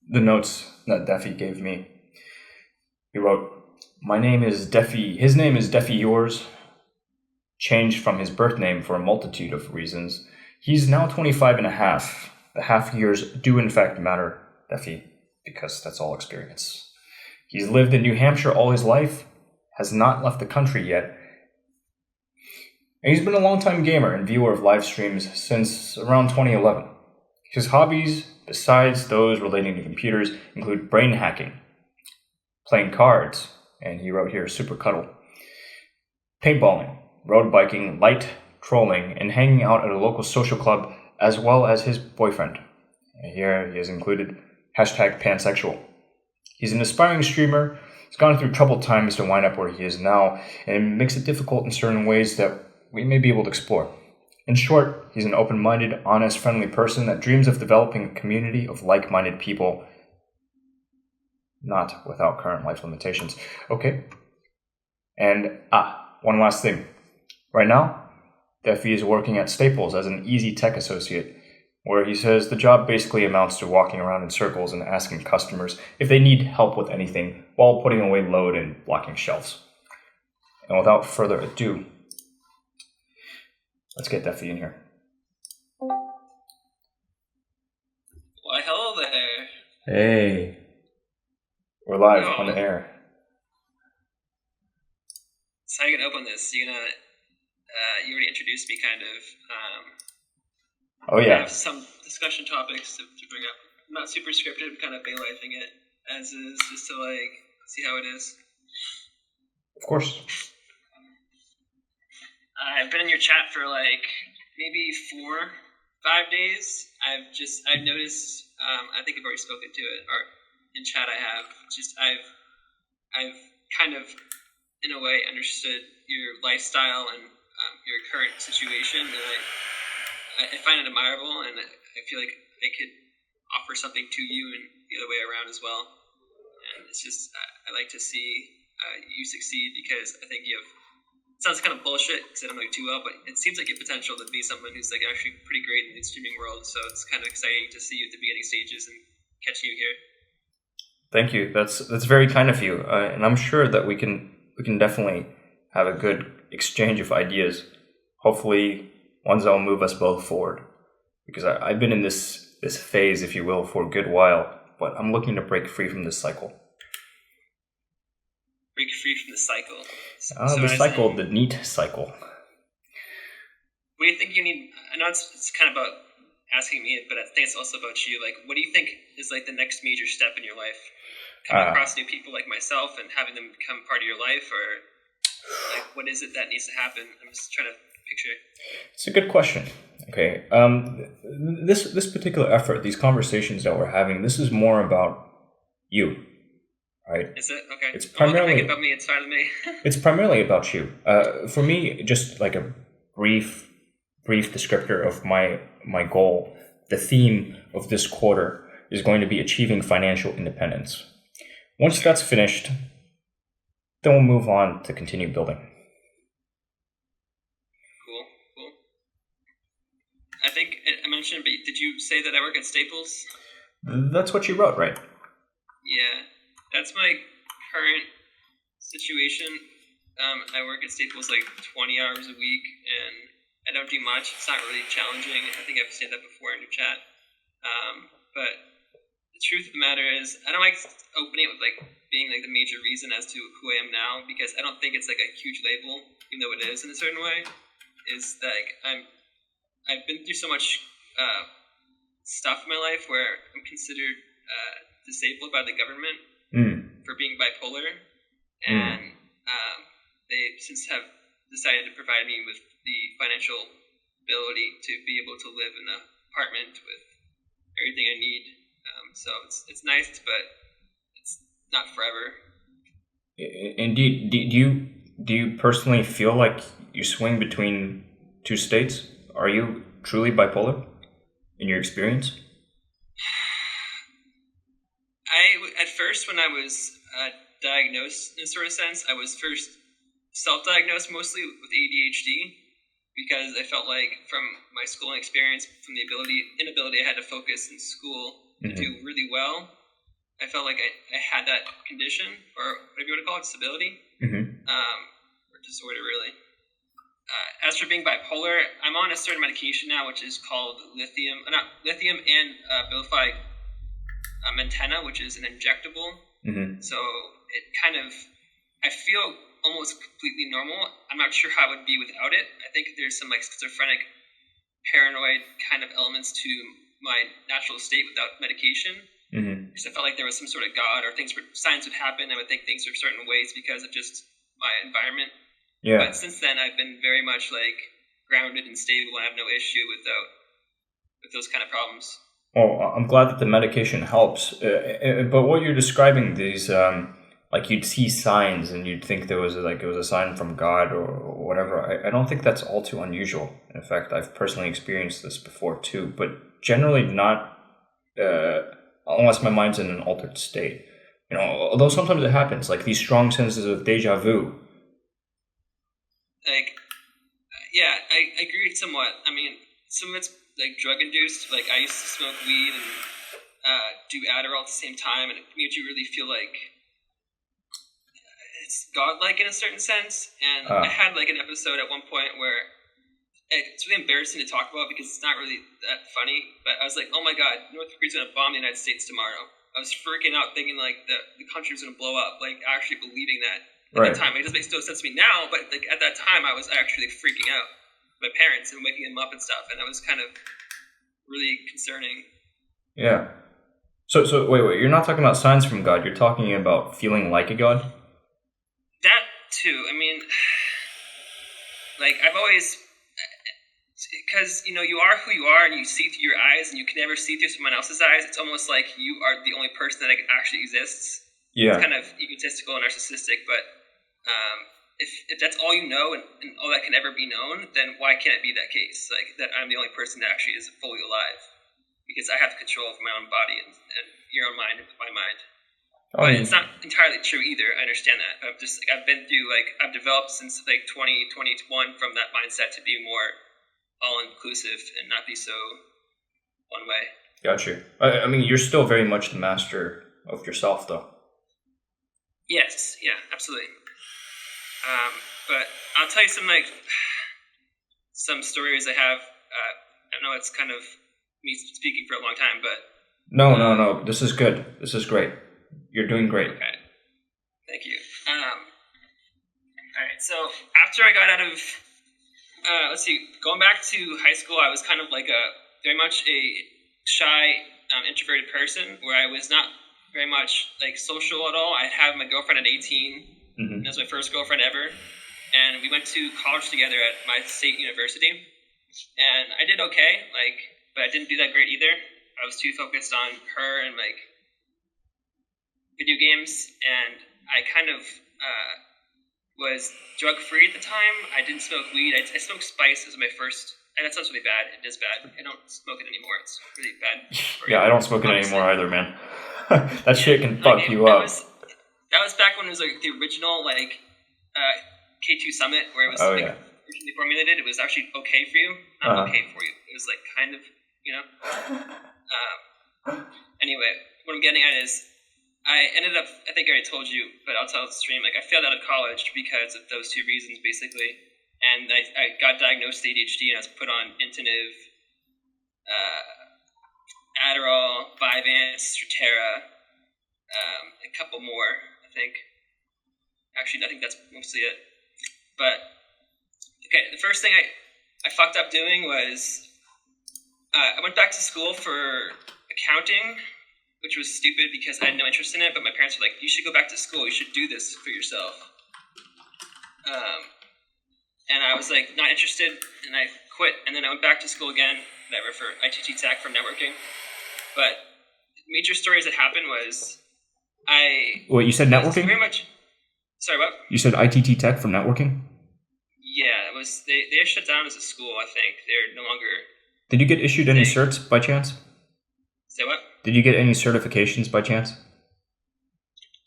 the notes that Deffy gave me. He wrote, "My name is Deffy. His name is Deffy Urz, changed from his birth name for a multitude of reasons. He's now 25 and a half. The half years do in fact matter, Deffy, because that's all experience. He's lived in New Hampshire all his life, has not left the country yet, and he's been a long-time gamer and viewer of live streams since around 2011. His hobbies, besides those relating to computers, include brain hacking, playing cards, and he wrote here, super cuddle, paintballing, road biking, light trolling, and hanging out at a local social club, as well as his boyfriend. And here he has included hashtag pansexual. He's an aspiring streamer. He's gone through troubled times to wind up where he is now, and it makes it difficult in certain ways that we may be able to explore. In short, he's an open-minded, honest, friendly person that dreams of developing a community of like-minded people, not without current life limitations." Okay. And, one last thing. Right now, Deffy is working at Staples as an easy tech associate, where he says the job basically amounts to walking around in circles and asking customers if they need help with anything while putting away load and blocking shelves. And without further ado, let's get Deffy in here. Why, hello there. Hey. We're live on the air. So how are you going to open this? You already introduced me kind of. Oh, yeah. I have some discussion topics to bring up. I'm not super scripted, I'm kind of bay-lifing it as is, just to see how it is. Of course. I've been in your chat for maybe 4-5 days. I've noticed, I think I've already spoken to it, or in chat I have, I've kind of, in a way, understood your lifestyle and your current situation, and I find it admirable, and I feel like I could offer something to you and the other way around as well. And it's just, I like to see you succeed, because I think you have, it sounds kind of bullshit because I don't know you too well, but it seems like you have potential to be someone who's actually pretty great in the streaming world, so it's kind of exciting to see you at the beginning stages and catching you here. Thank you. That's very kind of you, and I'm sure that we can definitely have a good exchange of ideas. Hopefully, ones that will move us both forward. Because I've been in this phase, if you will, for a good while, but I'm looking to break free from this cycle. Break free from the cycle. The neat cycle. What do you think you need? I know it's kind of about asking me, but I think it's also about you. What do you think is the next major step in your life? Coming across new people like myself and having them become part of your life, or what is it that needs to happen? I'm just trying to picture. It's a good question. Okay. This particular effort, these conversations that we're having, this is more about you, right? Is it? Okay. It's primarily about me. It's fine with me. It's primarily about you. For me, just like a brief descriptor of my goal. The theme of this quarter is going to be achieving financial independence. Once that's finished, then we'll move on to continue building. Cool. I think I mentioned, but did you say that I work at Staples? That's what you wrote, right? Yeah, that's my current situation. I work at Staples 20 hours a week, and I don't do much. It's not really challenging. I think I've said that before in your chat. But the truth of the matter is, I don't like opening it with being the major reason as to who I am now, because I don't think it's a huge label, even though it is in a certain way. Is that I've been through so much stuff in my life where I'm considered disabled by the government for being bipolar, and they since have decided to provide me with the financial ability to be able to live in an apartment with everything I need. So it's nice, but it's not forever. Indeed. Do you personally feel like you swing between two states? Are you truly bipolar in your experience? At first, when I was diagnosed in a sort of sense, I was first self-diagnosed mostly with ADHD, because I felt like from my schooling experience, from the inability I had to focus in school and do really well, I felt like I had that condition, or whatever you want to call it, disability, or disorder, really. As for being bipolar, I'm on a certain medication now, which is called lithium and Abilify Mentena, which is an injectable. So it kind of, I feel almost completely normal. I'm not sure how I would be without it. I think there's some like schizophrenic, paranoid kind of elements to my natural state without medication. Because I felt like there was some sort of God, or signs would happen. I would think things are certain ways because of just my environment. Yeah. But since then, I've been very much like grounded and stable, and I have no issue with those kind of problems. Well, I'm glad that the medication helps. But what you're describing, these like you'd see signs and you'd think there was it was a sign from God or whatever. I don't think that's all too unusual. In fact, I've personally experienced this before too, but generally not unless my mind's in an altered state. Although sometimes it happens, like these strong senses of deja vu. Like, yeah, I agree somewhat. I mean, some of it's like drug induced. Like I used to smoke weed and do Adderall at the same time, and it made you really feel like it's godlike in a certain sense. And I had like an episode at one point where it's really embarrassing to talk about because it's not really that funny. But I was like, oh my God, North Korea's going to bomb the United States tomorrow. I was freaking out thinking like the country was going to blow up, like actually believing that at the time. It just makes no sense to me now, but like at that time I was actually freaking out. My parents and waking them up and stuff, and that was kind of really concerning. Yeah. So wait, you're not talking about signs from God, you're talking about feeling like a God? That too. I mean, like I've always, because you are who you are and you see through your eyes and you can never see through someone else's eyes. It's almost like you are the only person that actually exists. Yeah. It's kind of egotistical and narcissistic, but if that's all you know and all that can ever be known, then why can't it be that case? Like that I'm the only person that actually is fully alive, because I have control of my own body and your own mind with my mind. But it's not entirely true either. I understand that. I've been through I've developed since 2021 from that mindset to be more all inclusive and not be so one way. Gotcha. I mean, you're still very much the master of yourself, though. Yes. Yeah. Absolutely. But I'll tell you some stories I have. I know it's kind of me speaking for a long time, but no. This is good. This is great. You're doing great. Okay. Thank you. All right. So after I got out of, going back to high school, I was kind of like very much a shy, introverted person where I was not very much social at all. I had my girlfriend at 18. Mm-hmm. That was my first girlfriend ever, and we went to college together at my state university, and I did okay, but I didn't do that great either. I was too focused on her and video games, and I kind of was drug-free at the time. I didn't smoke weed. I smoked spice as my first, and that sounds really bad. It is bad. I don't smoke it anymore. It's really bad. Yeah, I don't smoke it anymore either, man. That shit can fuck you up. That was back when it was the original K2 Summit, where it was originally formulated. It was actually okay for you, not okay for you. It was kind of, Anyway, what I'm getting at is, I ended up, I think I already told you, but I'll tell the stream. I failed out of college because of those two reasons, basically. And I got diagnosed with ADHD, and I was put on Intensive, Adderall, Vyvanse, Strattera, a couple more, I think. Actually, I think that's mostly it. But, okay, the first thing I fucked up doing was I went back to school for accounting, which was stupid because I had no interest in it, but my parents were like, you should go back to school, you should do this for yourself. And I was not interested, and I quit, and then I went back to school again, whatever, for ITT Tech for networking. But major stories that happened was Wait, you said networking? Very much. Sorry, what? You said ITT Tech from networking? Yeah, it was. They shut down as a school. I think they're no longer. Did you get issued any certs by chance? Say what? Did you get any certifications by chance?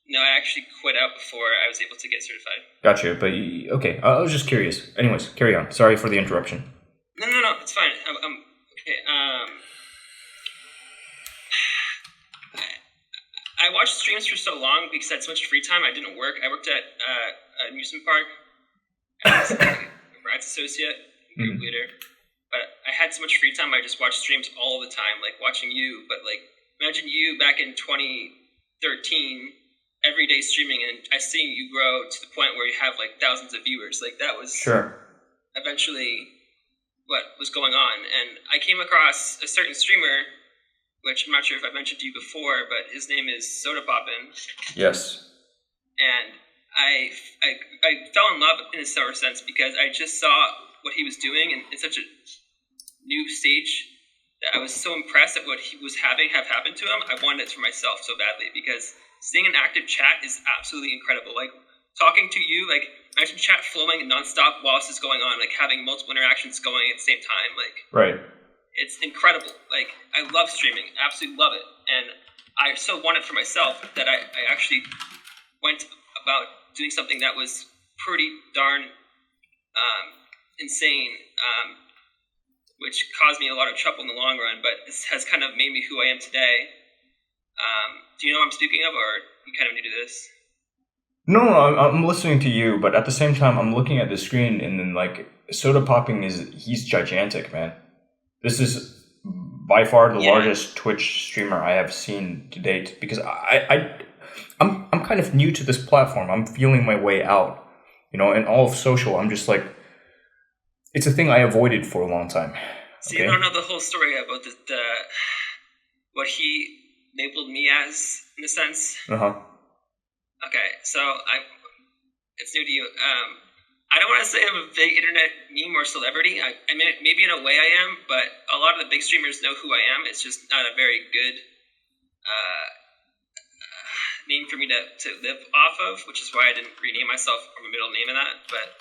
No, I actually quit out before I was able to get certified. Gotcha. But okay, I was just curious. Anyways, carry on. Sorry for the interruption. No, it's fine. Okay. I watched streams for so long because I had so much free time. I didn't work. I worked at an amusement park as a rides associate, group leader. But I had so much free time. I just watched streams all the time, like watching you. But like, imagine you back in 2013, every day streaming, and I see you grow to the point where you have like thousands of viewers. Like that was eventually what was going on. And I came across a certain streamer, which I'm not sure if I mentioned to you before, but his name is sodapoppin. Yes. And I fell in love in a sort of sense because I just saw what he was doing in such a new stage that I was so impressed at what he was have happened to him. I wanted it for myself so badly because seeing an active chat is absolutely incredible. Like talking to you, like imagine chat flowing nonstop while this is going on, like having multiple interactions going at the same time. Like it's incredible. Like I love streaming, absolutely love it, and I so want it for myself that I actually went about doing something that was pretty darn insane, which caused me a lot of trouble in the long run, but this has kind of made me who I am today. Do you know what I'm speaking of, or are you kind of new to this? No, I'm listening to you, but at the same time, I'm looking at the screen, and then like sodapoppin he's gigantic, man. This is by far the largest Twitch streamer I have seen to date, because I'm kind of new to this platform. I'm feeling my way out, and all of social, I'm just like, it's a thing I avoided for a long time. So you don't know the whole story about the what he labeled me as, in a sense? Okay, so it's new to you. I don't want to say I'm a big internet meme or celebrity. I mean, maybe in a way I am, but a lot of the big streamers know who I am. It's just not a very good name for me to live off of, which is why I didn't rename myself from a middle name of that. But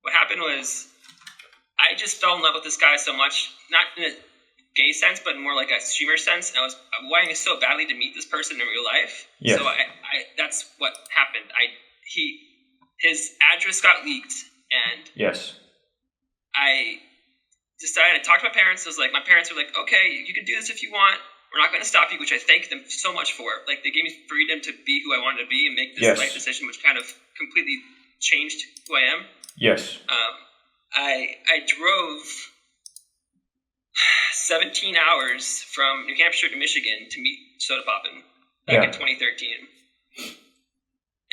what happened was I just fell in love with this guy so much, not in a gay sense, but more like a streamer sense. And I was wanting so badly to meet this person in real life. Yes. So that's what happened. His address got leaked, and yes, I decided to talk to my parents. I was like, my parents were like, okay, you can do this if you want. We're not going to stop you, which I thank them so much for. Like, they gave me freedom to be who I wanted to be and make this life decision, which kind of completely changed who I am. Yes. I drove 17 hours from New Hampshire to Michigan to meet sodapoppin back in 2013.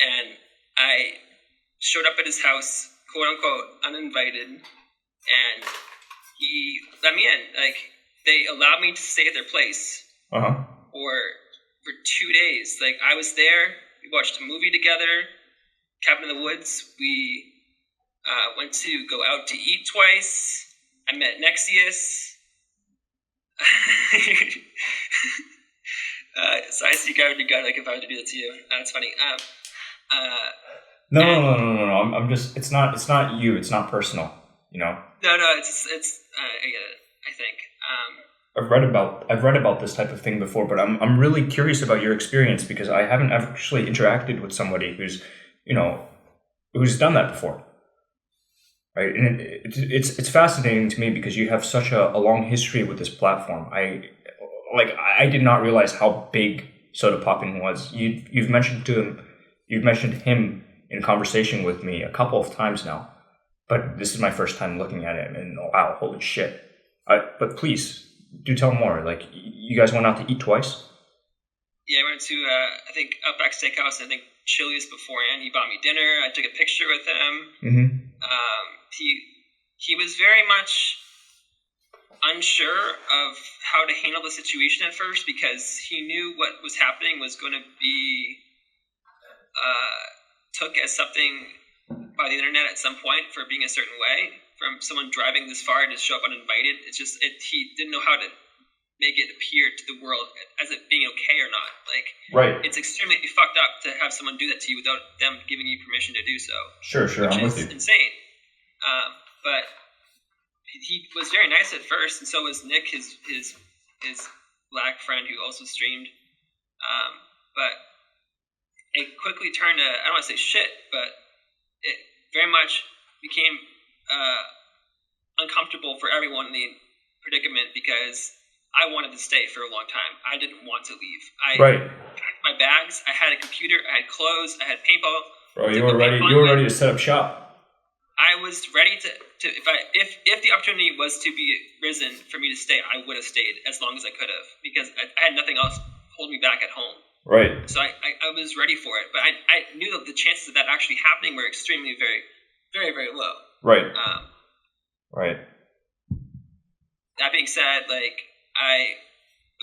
And I showed up at his house, quote unquote, uninvited, and he let me in. Like, they allowed me to stay at their place for 2 days. Like, I was there, we watched a movie together, Cabin in the Woods. We went to go out to eat twice. I met Nexius. So I see guy with your gun, like if I were to do that to you. That's funny. No. I'm just. It's not you. It's not personal. No. It's. I get it. I think. I've read about this type of thing before, but I'm really curious about your experience because I haven't actually interacted with somebody who's done that before. Right, and it's fascinating to me because you have such a long history with this platform. I did not realize how big sodapoppin was. You've mentioned him in conversation with me a couple of times now, but this is my first time looking at it, and wow, holy shit! But please do tell more. Like, you guys went out to eat twice? Yeah, I went to I think Outback Steakhouse. I think Chili's beforehand. He bought me dinner. I took a picture with him. He was very much unsure of how to handle the situation at first because he knew what was happening was going to be took as something by the internet at some point for being a certain way, from someone driving this far to show up uninvited. He didn't know how to make it appear to the world as it being okay or not. Like, it's extremely fucked up to have someone do that to you without them giving you permission to do so. Sure, I'm with you. Which is insane. But he was very nice at first, and so was Nick, his black friend who also streamed. But it quickly turned to, I don't want to say shit, but it very much became uncomfortable for everyone in the predicament because I wanted to stay for a long time. I didn't want to leave. I packed my bag bags. I had a computer. I had clothes. I had paintball. Bro, you were ready. You were ready to set up shop. I was ready to if the opportunity was to be risen for me to stay, I would have stayed as long as I could have, because I had nothing else holding me back at home. Right. So I was ready for it, but I knew that the chances of that actually happening were extremely, very, very, very low. Right. Right. That being said, like, I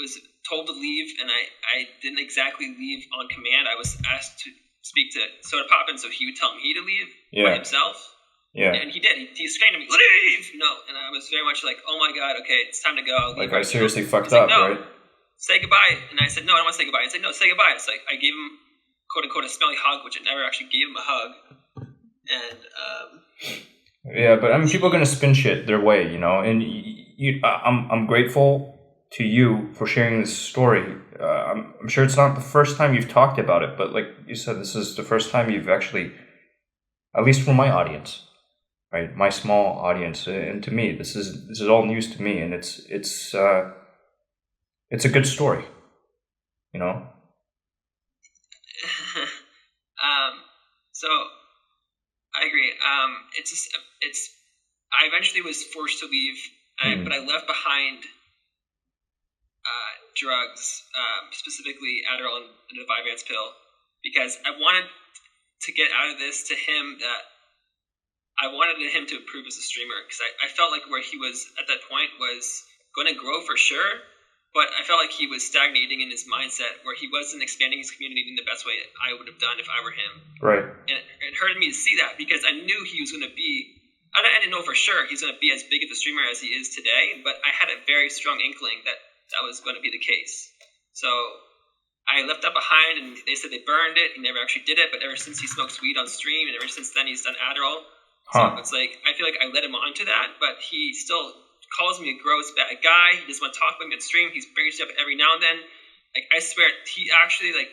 was told to leave, and I didn't exactly leave on command. I was asked to speak to Sodapoppin, so he would tell me to leave by himself. Yeah. And he did. He screamed at me, "Leave!" And I was very much like, "Oh my God, okay, it's time to go." I'll leave. Like, I seriously fucked up, no, right? Say goodbye. And I said, "No, I don't want to say goodbye." I said, "No, say goodbye." It's like I gave him, quote unquote, a smelly hug, which I never actually gave him a hug. And yeah, but I mean, people are gonna spin shit their way, you know. And I'm grateful to you for sharing this story. I'm sure it's not the first time you've talked about it, but like you said, this is the first time you've actually, at least for my audience, right, my small audience, and to me, this is all news to me, and it's a good story, you know. So I agree. I eventually was forced to leave, but I left behind drugs, specifically Adderall and the Vyvanse pill, because I wanted to get out of this to him that I wanted him to improve as a streamer, because I felt like where he was at that point was going to grow for sure, but I felt like he was stagnating in his mindset where he wasn't expanding his community in the best way I would have done if I were him. Right. And it hurted me to see that, because I knew he was going to be, I didn't know for sure he's going to be as big of a streamer as he is today, but I had a very strong inkling that was going to be the case. So I left that behind, and they said they burned it. He never actually did it, but ever since he smokes weed on stream, and ever since then he's done Adderall. So it's like, I feel like I led him on to that, but he still calls me a gross bad guy. He doesn't want to talk about me on stream. He's brings me up every now and then. Like, I swear, he actually like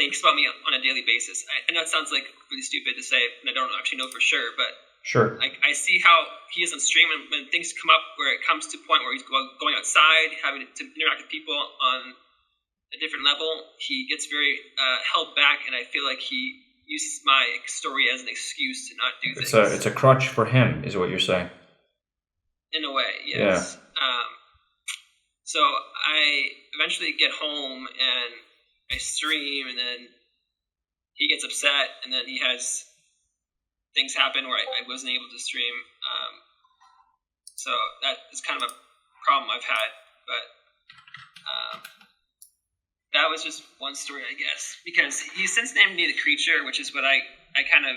thinks about me on a daily basis. I know it sounds like really stupid to say, and I don't actually know for sure, but sure. Like, I see how he is on stream, and when things come up where it comes to a point where he's going outside, having to interact with people on a different level, he gets very held back, and I feel like he uses my story as an excuse to not do things. It's a crutch for him, is what you're saying. In a way, yes. Yeah. So I eventually get home, and I stream, and then he gets upset, and then he has things happen where I wasn't able to stream. So that is kind of a problem I've had, but that was just one story, I guess, because he's since named me the Creature, which is what I kind of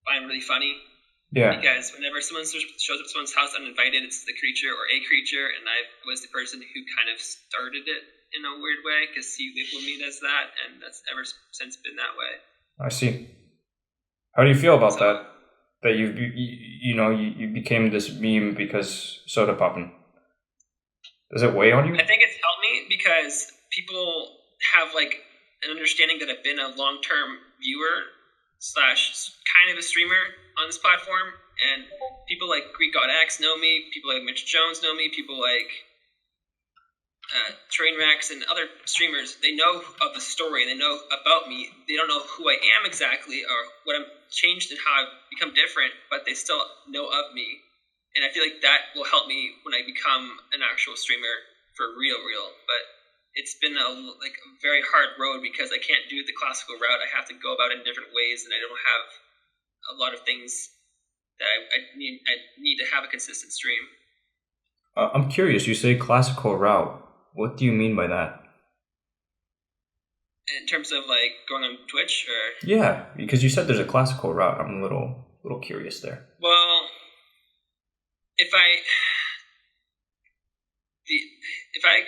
find really funny. Yeah. Because whenever someone shows up at someone's house uninvited, it's the Creature or a Creature, and I was the person who kind of started it in a weird way, because he labeled me as that, and that's ever since been that way. I see. How do you feel about that? That you became this meme because Sodapoppin? Does it weigh on you? I think it's helped me because people have like an understanding that I've been a long-term viewer / kind of a streamer on this platform, and people like Greek God X know me, people like Mitch Jones know me, people like Trainwrecks and other streamers. They know of the story, they know about me. They don't know who I am exactly or what I'm changed and how I've become different, but they still know of me. And I feel like that will help me when I become an actual streamer for real. But it's been a very hard road because I can't do it the classical route. I have to go about it in different ways, and I don't have a lot of things that I need to have a consistent stream. I'm curious. You say classical route. What do you mean by that? In terms of like going on Twitch, or yeah, because you said there's a classical route. I'm a little curious there. Well, if I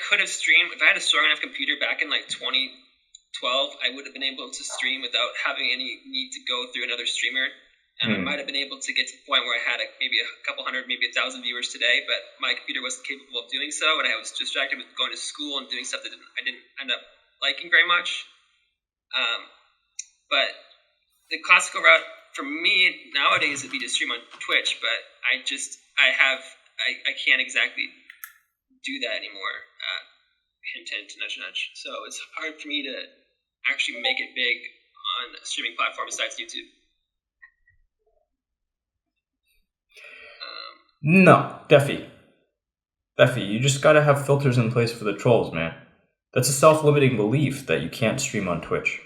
could have streamed, if I had a strong enough computer back in like 2012, I would have been able to stream without having any need to go through another streamer. And I might have been able to get to the point where I had maybe a couple hundred, maybe 1,000 viewers today, but my computer wasn't capable of doing so, and I was distracted with going to school and doing stuff that I didn't end up liking very much. But the classical route for me nowadays would be to stream on Twitch, but I can't exactly do that anymore. Hint, hint, nudge, nudge. So it's hard for me to actually make it big on a streaming platform besides YouTube. No, Deffy, you just gotta have filters in place for the trolls, man. That's a self-limiting belief that you can't stream on Twitch.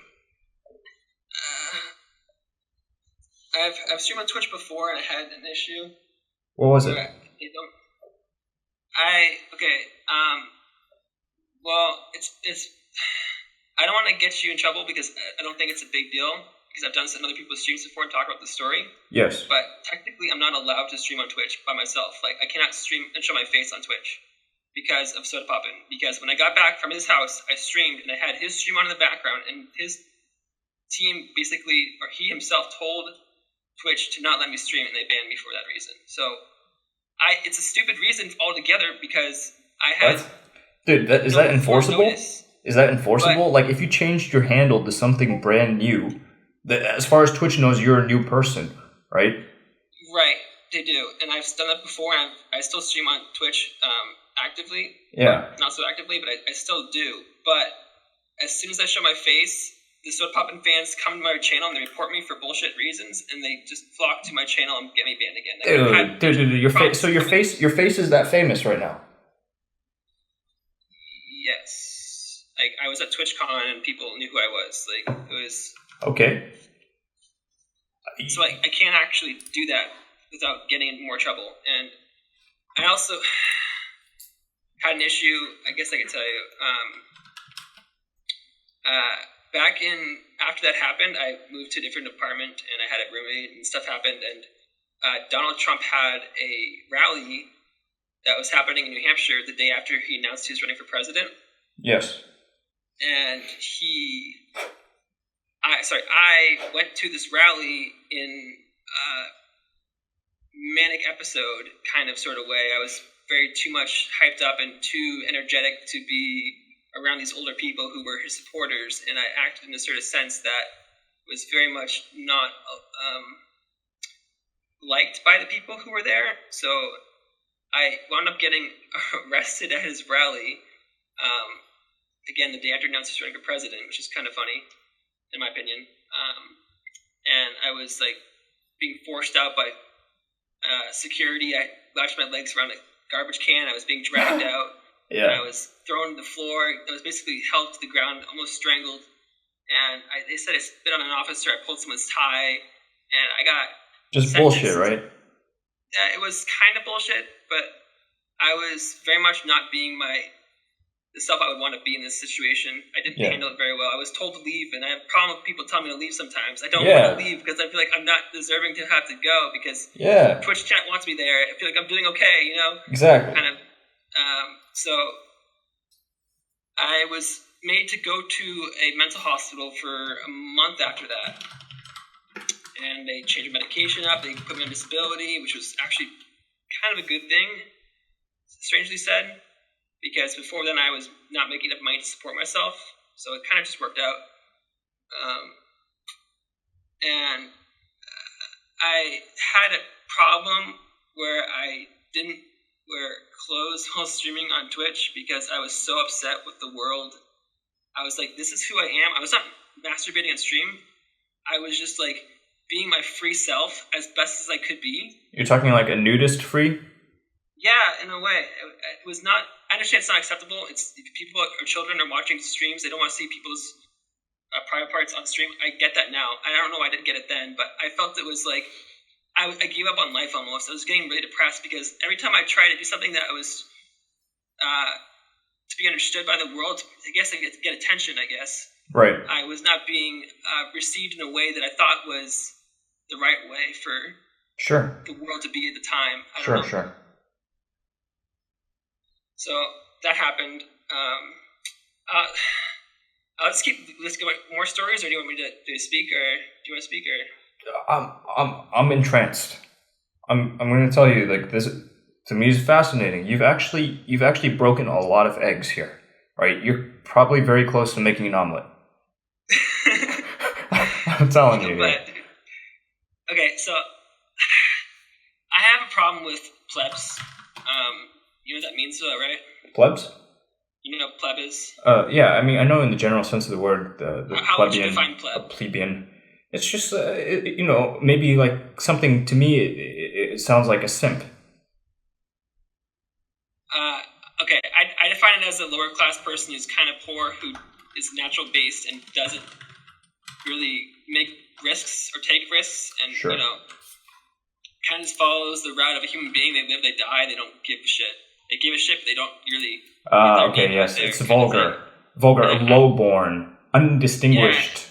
I've streamed on Twitch before and I had an issue. What was it? Well, it's. I don't want to get you in trouble because I don't think it's a big deal because I've done some other people's streams before and talk about the story. Yes. But technically, I'm not allowed to stream on Twitch by myself. Like, I cannot stream and show my face on Twitch because of sodapoppin. Because when I got back from his house, I streamed and I had his stream on in the background, and his team basically, or he himself, told Twitch to not let me stream, and they banned me for that reason. So, it's a stupid reason altogether because I had. Dude, is that enforceable? Notice. Is that enforceable? Like, if you changed your handle to something brand new, as far as Twitch knows, you're a new person, right? Right, they do, and I've done that before. And I still stream on Twitch actively. Yeah. Not so actively, but I still do. But as soon as I show my face, the sodapoppin fans come to my channel and they report me for bullshit reasons, and they just flock to my channel and get me banned again. Like, dude, your face. So your face is that famous right now. Yes. Like, I was at TwitchCon and people knew who I was. Like, it was... Okay. So, like, I can't actually do that without getting in more trouble. And I also had an issue, I guess I could tell you. After that happened, I moved to a different apartment and I had a roommate and stuff happened. And Donald Trump had a rally that was happening in New Hampshire the day after he announced he was running for president. Yes. And I went to this rally in a manic episode kind of sort of way. I was very too much hyped up and too energetic to be around these older people who were his supporters, and I acted in a sort of sense that was very much not liked by the people who were there. So I wound up getting arrested at his rally. Again, the day after announced he was running for president, which is kind of funny, in my opinion. And I was like being forced out by security. I latched my legs around a garbage can. I was being dragged out. Yeah. And I was thrown to the floor. I was basically held to the ground, almost strangled. And they said I spit on an officer. I pulled someone's tie, and I got just sentenced. Bullshit, right? It was kind of bullshit, but I was very much not being the self I would want to be in this situation. I didn't handle it very well. I was told to leave, and I have a problem with people telling me to leave sometimes. I don't want to leave because I feel like I'm not deserving to have to go because Twitch chat wants me there. I feel like I'm doing okay, you know? Exactly. Kind of. So I was made to go to a mental hospital for a month after that. And they changed my medication up. They put me on disability, which was actually kind of a good thing, strangely said, because before then I was not making enough money to support myself. So it kind of just worked out. And I had a problem where I didn't wear clothes while streaming on Twitch because I was so upset with the world. I was like, this is who I am. I was not masturbating on stream. I was just like being my free self as best as I could be. You're talking like a nudist free? Yeah, in a way. It was not... I understand it's not acceptable. It's people or children are watching streams. They don't want to see people's private parts on stream. I get that now. I don't know why I didn't get it then, but I felt it was like... I gave up on life almost. I was getting really depressed because every time I tried to do something that was to be understood by the world, I guess I get attention, I guess. Right. I was not being received in a way that I thought was the right way for the world to be at the time. I don't know. Sure. So that happened. Let's go more stories, or do you want me to speak, or do you want to speak, or? I'm entranced. I'm going to tell you, like, this to me is fascinating. You've actually broken a lot of eggs here, right? You're probably very close to making an omelet. I'm telling you. Okay, so I have a problem with plebs. You know what that means, right? Plebs? You know, pleb is. Yeah, I mean, I know in the general sense of the word, the How would you plebeian, define pleb? a plebeian. It's just, maybe like something to me. It sounds like a simp. Okay, I define it as a lower class person who's kind of poor, who is natural based and doesn't really make risks or take risks, and Sure. kind of follows the route of a human being. They live, they die, they don't give a shit. They give a shit, but they don't really. Okay, yes, it's vulgar, low-born, undistinguished,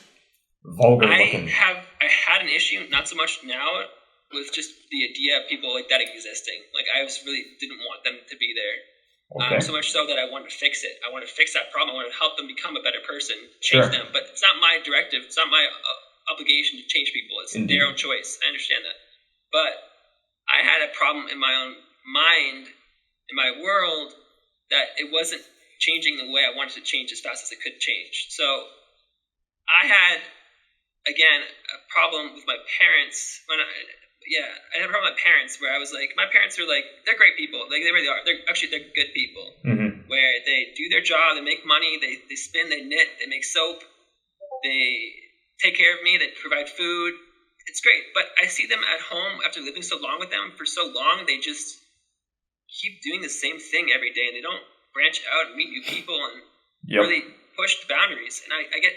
vulgar-looking. I had an issue, not so much now, with just the idea of people like that existing. Like I really didn't want them to be there. Okay. So much so that I wanted to fix it. I wanted to fix that problem. I wanted to help them become a better person, change them. But it's not my directive. It's not my obligation to change people. It's Indeed. their own choice. I understand that. But I had a problem in my own mind, in my world, that it wasn't changing the way I wanted to change as fast as it could change. So I had, again, a problem with my parents when I had a problem with my parents where I was like, my parents are like, they're great people. Like, they really are. They're good people. Mm-hmm. Where they do their job, they make money, they spin, they knit, they make soap, they take care of me, they provide food. It's great. But I see them at home after living so long with them for so long, they just keep doing the same thing every day, and they don't branch out and meet new people and really push the boundaries. And I got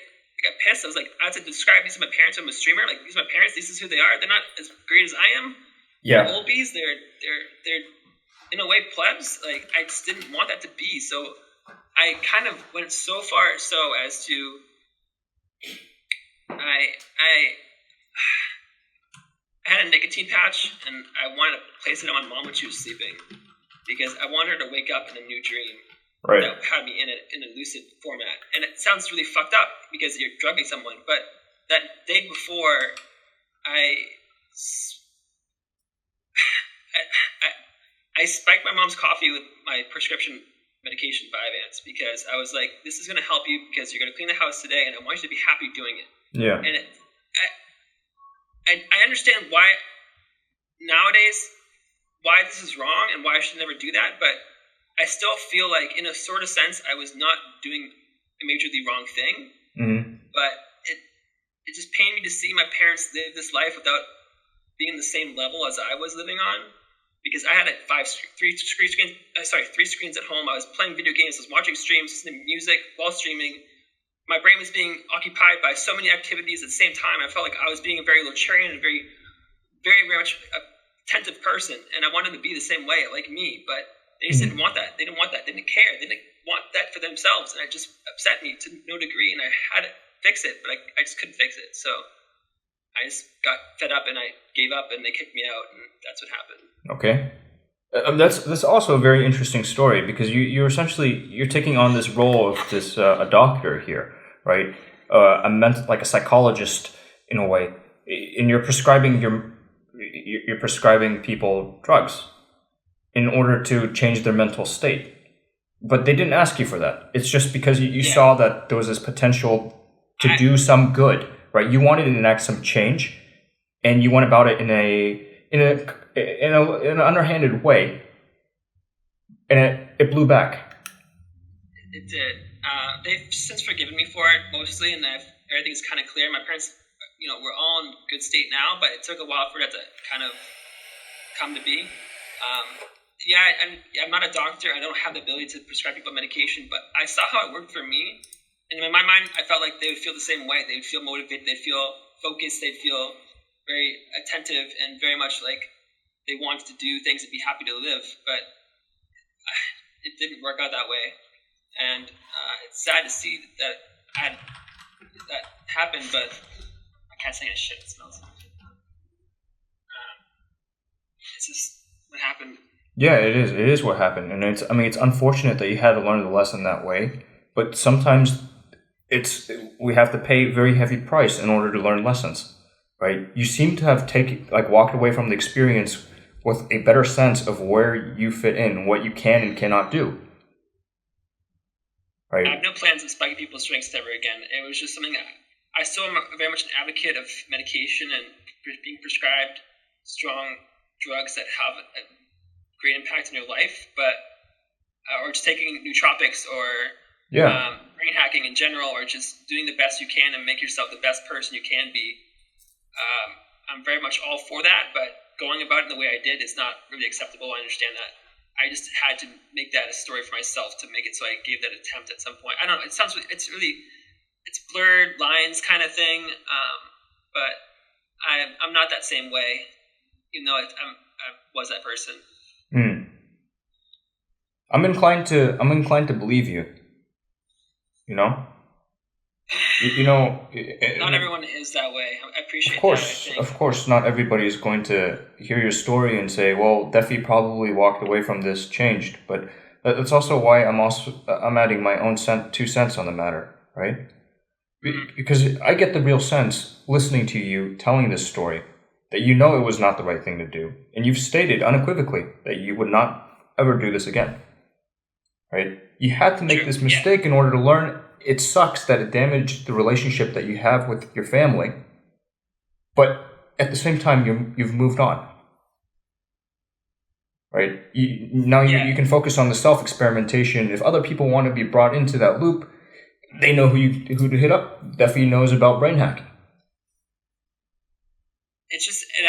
pissed. I was like, I had to describe these are my parents. I'm a streamer. Like, these are my parents. This is who they are. They're not as great as I am. Yeah. They're oldies. They're in a way plebs. Like, I just didn't want that to be. So I kind of went so far so as to I had a nicotine patch, and I wanted to place it on my mom when she was sleeping because I wanted her to wake up in a new dream. Right. That had me in a lucid format. And it sounds really fucked up because you're drugging someone, but that day before, I spiked my mom's coffee with my prescription medication Vyvanse because I was like, this is going to help you because you're going to clean the house today, and I want you to be happy doing it. Yeah. And I understand why nowadays why this is wrong and why I should never do that, but I still feel like, in a sort of sense, I was not doing a majorly wrong thing. Mm-hmm. But it just pained me to see my parents live this life without being the same level as I was living on. Because I had three screens at home. I was playing video games, I was watching streams, listening to music while streaming. My brain was being occupied by so many activities at the same time. I felt like I was being a very Lutherian and very, very, very much attentive person, and I wanted to be the same way, like me, but they just didn't want that. They didn't want that. They didn't care. They didn't want that for themselves, and it just upset me to no degree, and I had to fix it, but I just couldn't fix it. So I just got fed up, and I gave up, and they kicked me out, and that's what happened. Okay. That's also a very interesting story because you're taking on this role of this a doctor here, right? Like a psychologist in a way, and you're prescribing people drugs in order to change their mental state. But they didn't ask you for that. It's just because you saw that there was this potential to do some good, right? You wanted to enact some change, and you went about it in an underhanded way, and it blew back. It did. They've since forgiven me for it mostly, and everything's kind of clear. My parents, we're all in good state now, but it took a while for that to kind of come to be. I'm not a doctor. I don't have the ability to prescribe people medication, but I saw how it worked for me. And in my mind, I felt like they would feel the same way. They would feel motivated. They'd feel focused. They'd feel very attentive and very much like they wanted to do things and be happy to live. But it didn't work out that way. And it's sad to see that happened, but I can't say any shit. It smells. It's just what happened. Yeah, it is. It is what happened, and it's unfortunate that you had to learn the lesson that way. But sometimes we have to pay a very heavy price in order to learn lessons, right? You seem to have walked away from the experience with a better sense of where you fit in, what you can and cannot do. Right. I have no plans of spiking people's strengths ever again. It was just something I still am very much an advocate of medication and being prescribed strong drugs that have a great impact on your life. But or just taking nootropics or brain hacking in general, or just doing the best you can and make yourself the best person you can be. I'm very much all for that, but going about it the way I did is not really acceptable. I understand that. I just had to make that a story for myself to make it so I gave that attempt at some point. I don't know. It sounds, it's blurred lines kind of thing, but I'm not that same way, even though I was that person. I'm inclined to believe you. You know. Not everyone is that way. I appreciate that. Of course, not everybody is going to hear your story and say, "Well, Deffy probably walked away from this changed." But that's also why I'm adding my own 2 cents on the matter, right? Because I get the real sense listening to you telling this story that you know it was not the right thing to do, and you've stated unequivocally that you would not ever do this again. Right? You had to make this mistake in order to learn. It sucks that it damaged the relationship that you have with your family, but at the same time, you've moved on, right? You can focus on the self-experimentation. If other people want to be brought into that loop, they know who to hit up. Deffy knows about brain hacking. It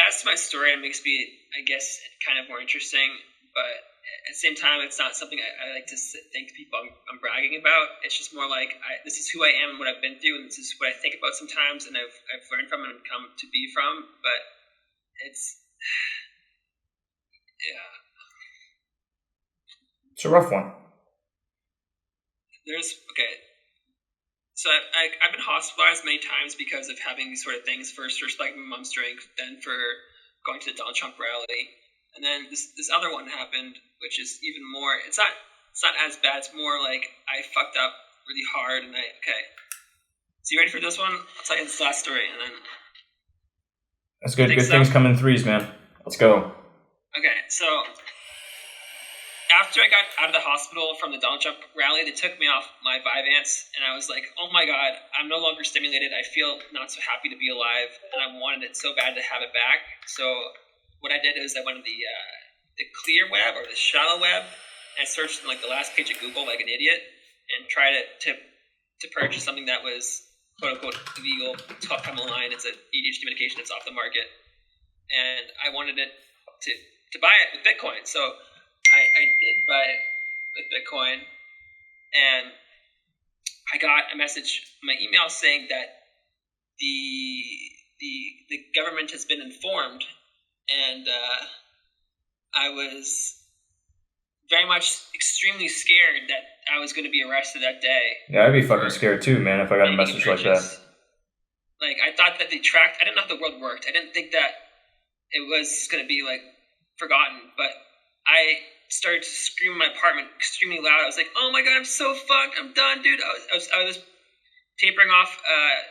adds to my story and makes me, I guess, kind of more interesting, but at the same time, it's not something I like to think people I'm bragging about. It's just more like this is who I am and what I've been through, and this is what I think about sometimes, and I've learned from and come to be from. But it's it's a rough one. So I've been hospitalized many times because of having these sort of things. First for spiking my mom's drink, then for going to the Donald Trump rally. And then this other one happened, which is even more. It's not as bad. It's more like I fucked up really hard, and So you ready for this one? I'll tell you this last story, and then. That's good. Good things come in threes, man. Let's go. Okay, so after I got out of the hospital from the Donald Trump rally, they took me off my Vyvanse, and I was like, "Oh my God, I'm no longer stimulated. I feel not so happy to be alive, and I wanted it so bad to have it back." So what I did is I went to the clear web or the shallow web and I searched like the last page of Google like an idiot and tried to purchase something that was quote unquote illegal. It's called Pemaline. It's an ADHD medication that's off the market, and I wanted it to buy it with Bitcoin. So I did buy it with Bitcoin, and I got a message in my email saying that the government has been informed. And I was very much extremely scared that I was going to be arrested that day. Yeah, I'd be fucking scared too, man, if I got a message like that. Like, I thought that I didn't know how the world worked. I didn't think that it was going to be, like, forgotten. But I started to scream in my apartment extremely loud. I was like, "Oh my God, I'm so fucked. I'm done, dude." I was tapering off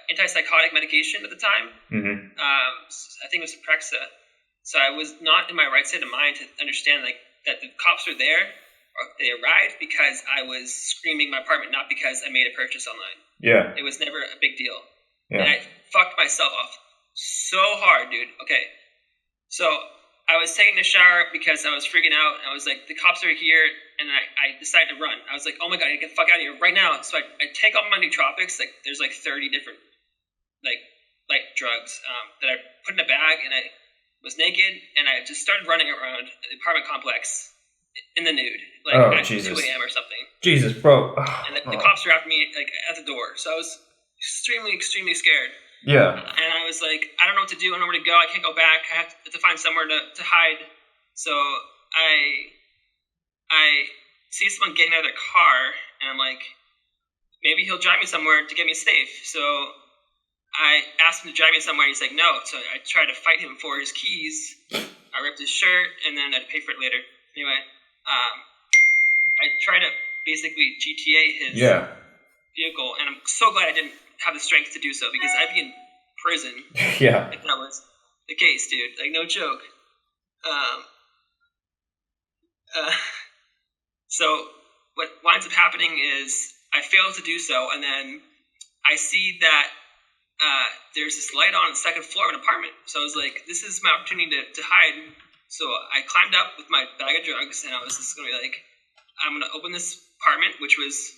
antipsychotic medication at the time. I think it was Suprexa. So I was not in my right state of mind to understand like that the cops were there, or they arrived because I was screaming in my apartment, not because I made a purchase online. Yeah. It was never a big deal. Yeah. And I fucked myself off so hard, dude. Okay. So I was taking a shower because I was freaking out. I was like, the cops are here, and I decided to run. I was like, "Oh my God, I get the fuck out of here right now." So I take all my nootropics, like there's like 30 different like drugs that I put in a bag, and I was naked, and I just started running around the apartment complex in the nude, like at Jesus. 2 a.m. or something. Jesus, bro. And the cops were after me, like, at the door. So I was extremely, extremely scared. Yeah. And I was like, I don't know what to do. I don't know where to go. I can't go back. I have to find somewhere to hide. So I see someone getting out of their car, and I'm like, maybe he'll drive me somewhere to get me safe. So I asked him to drive me somewhere, and he's like, "No." So I tried to fight him for his keys. I ripped his shirt, and then I'd pay for it later. Anyway, I tried to basically GTA his vehicle, and I'm so glad I didn't have the strength to do so, because I'd be in prison if that was the case, dude. Like, no joke. So what winds up happening is I fail to do so, and then I see that there's this light on the second floor of an apartment. So I was like, this is my opportunity to hide. So I climbed up with my bag of drugs, and I was just going to be like, I'm going to open this apartment, which was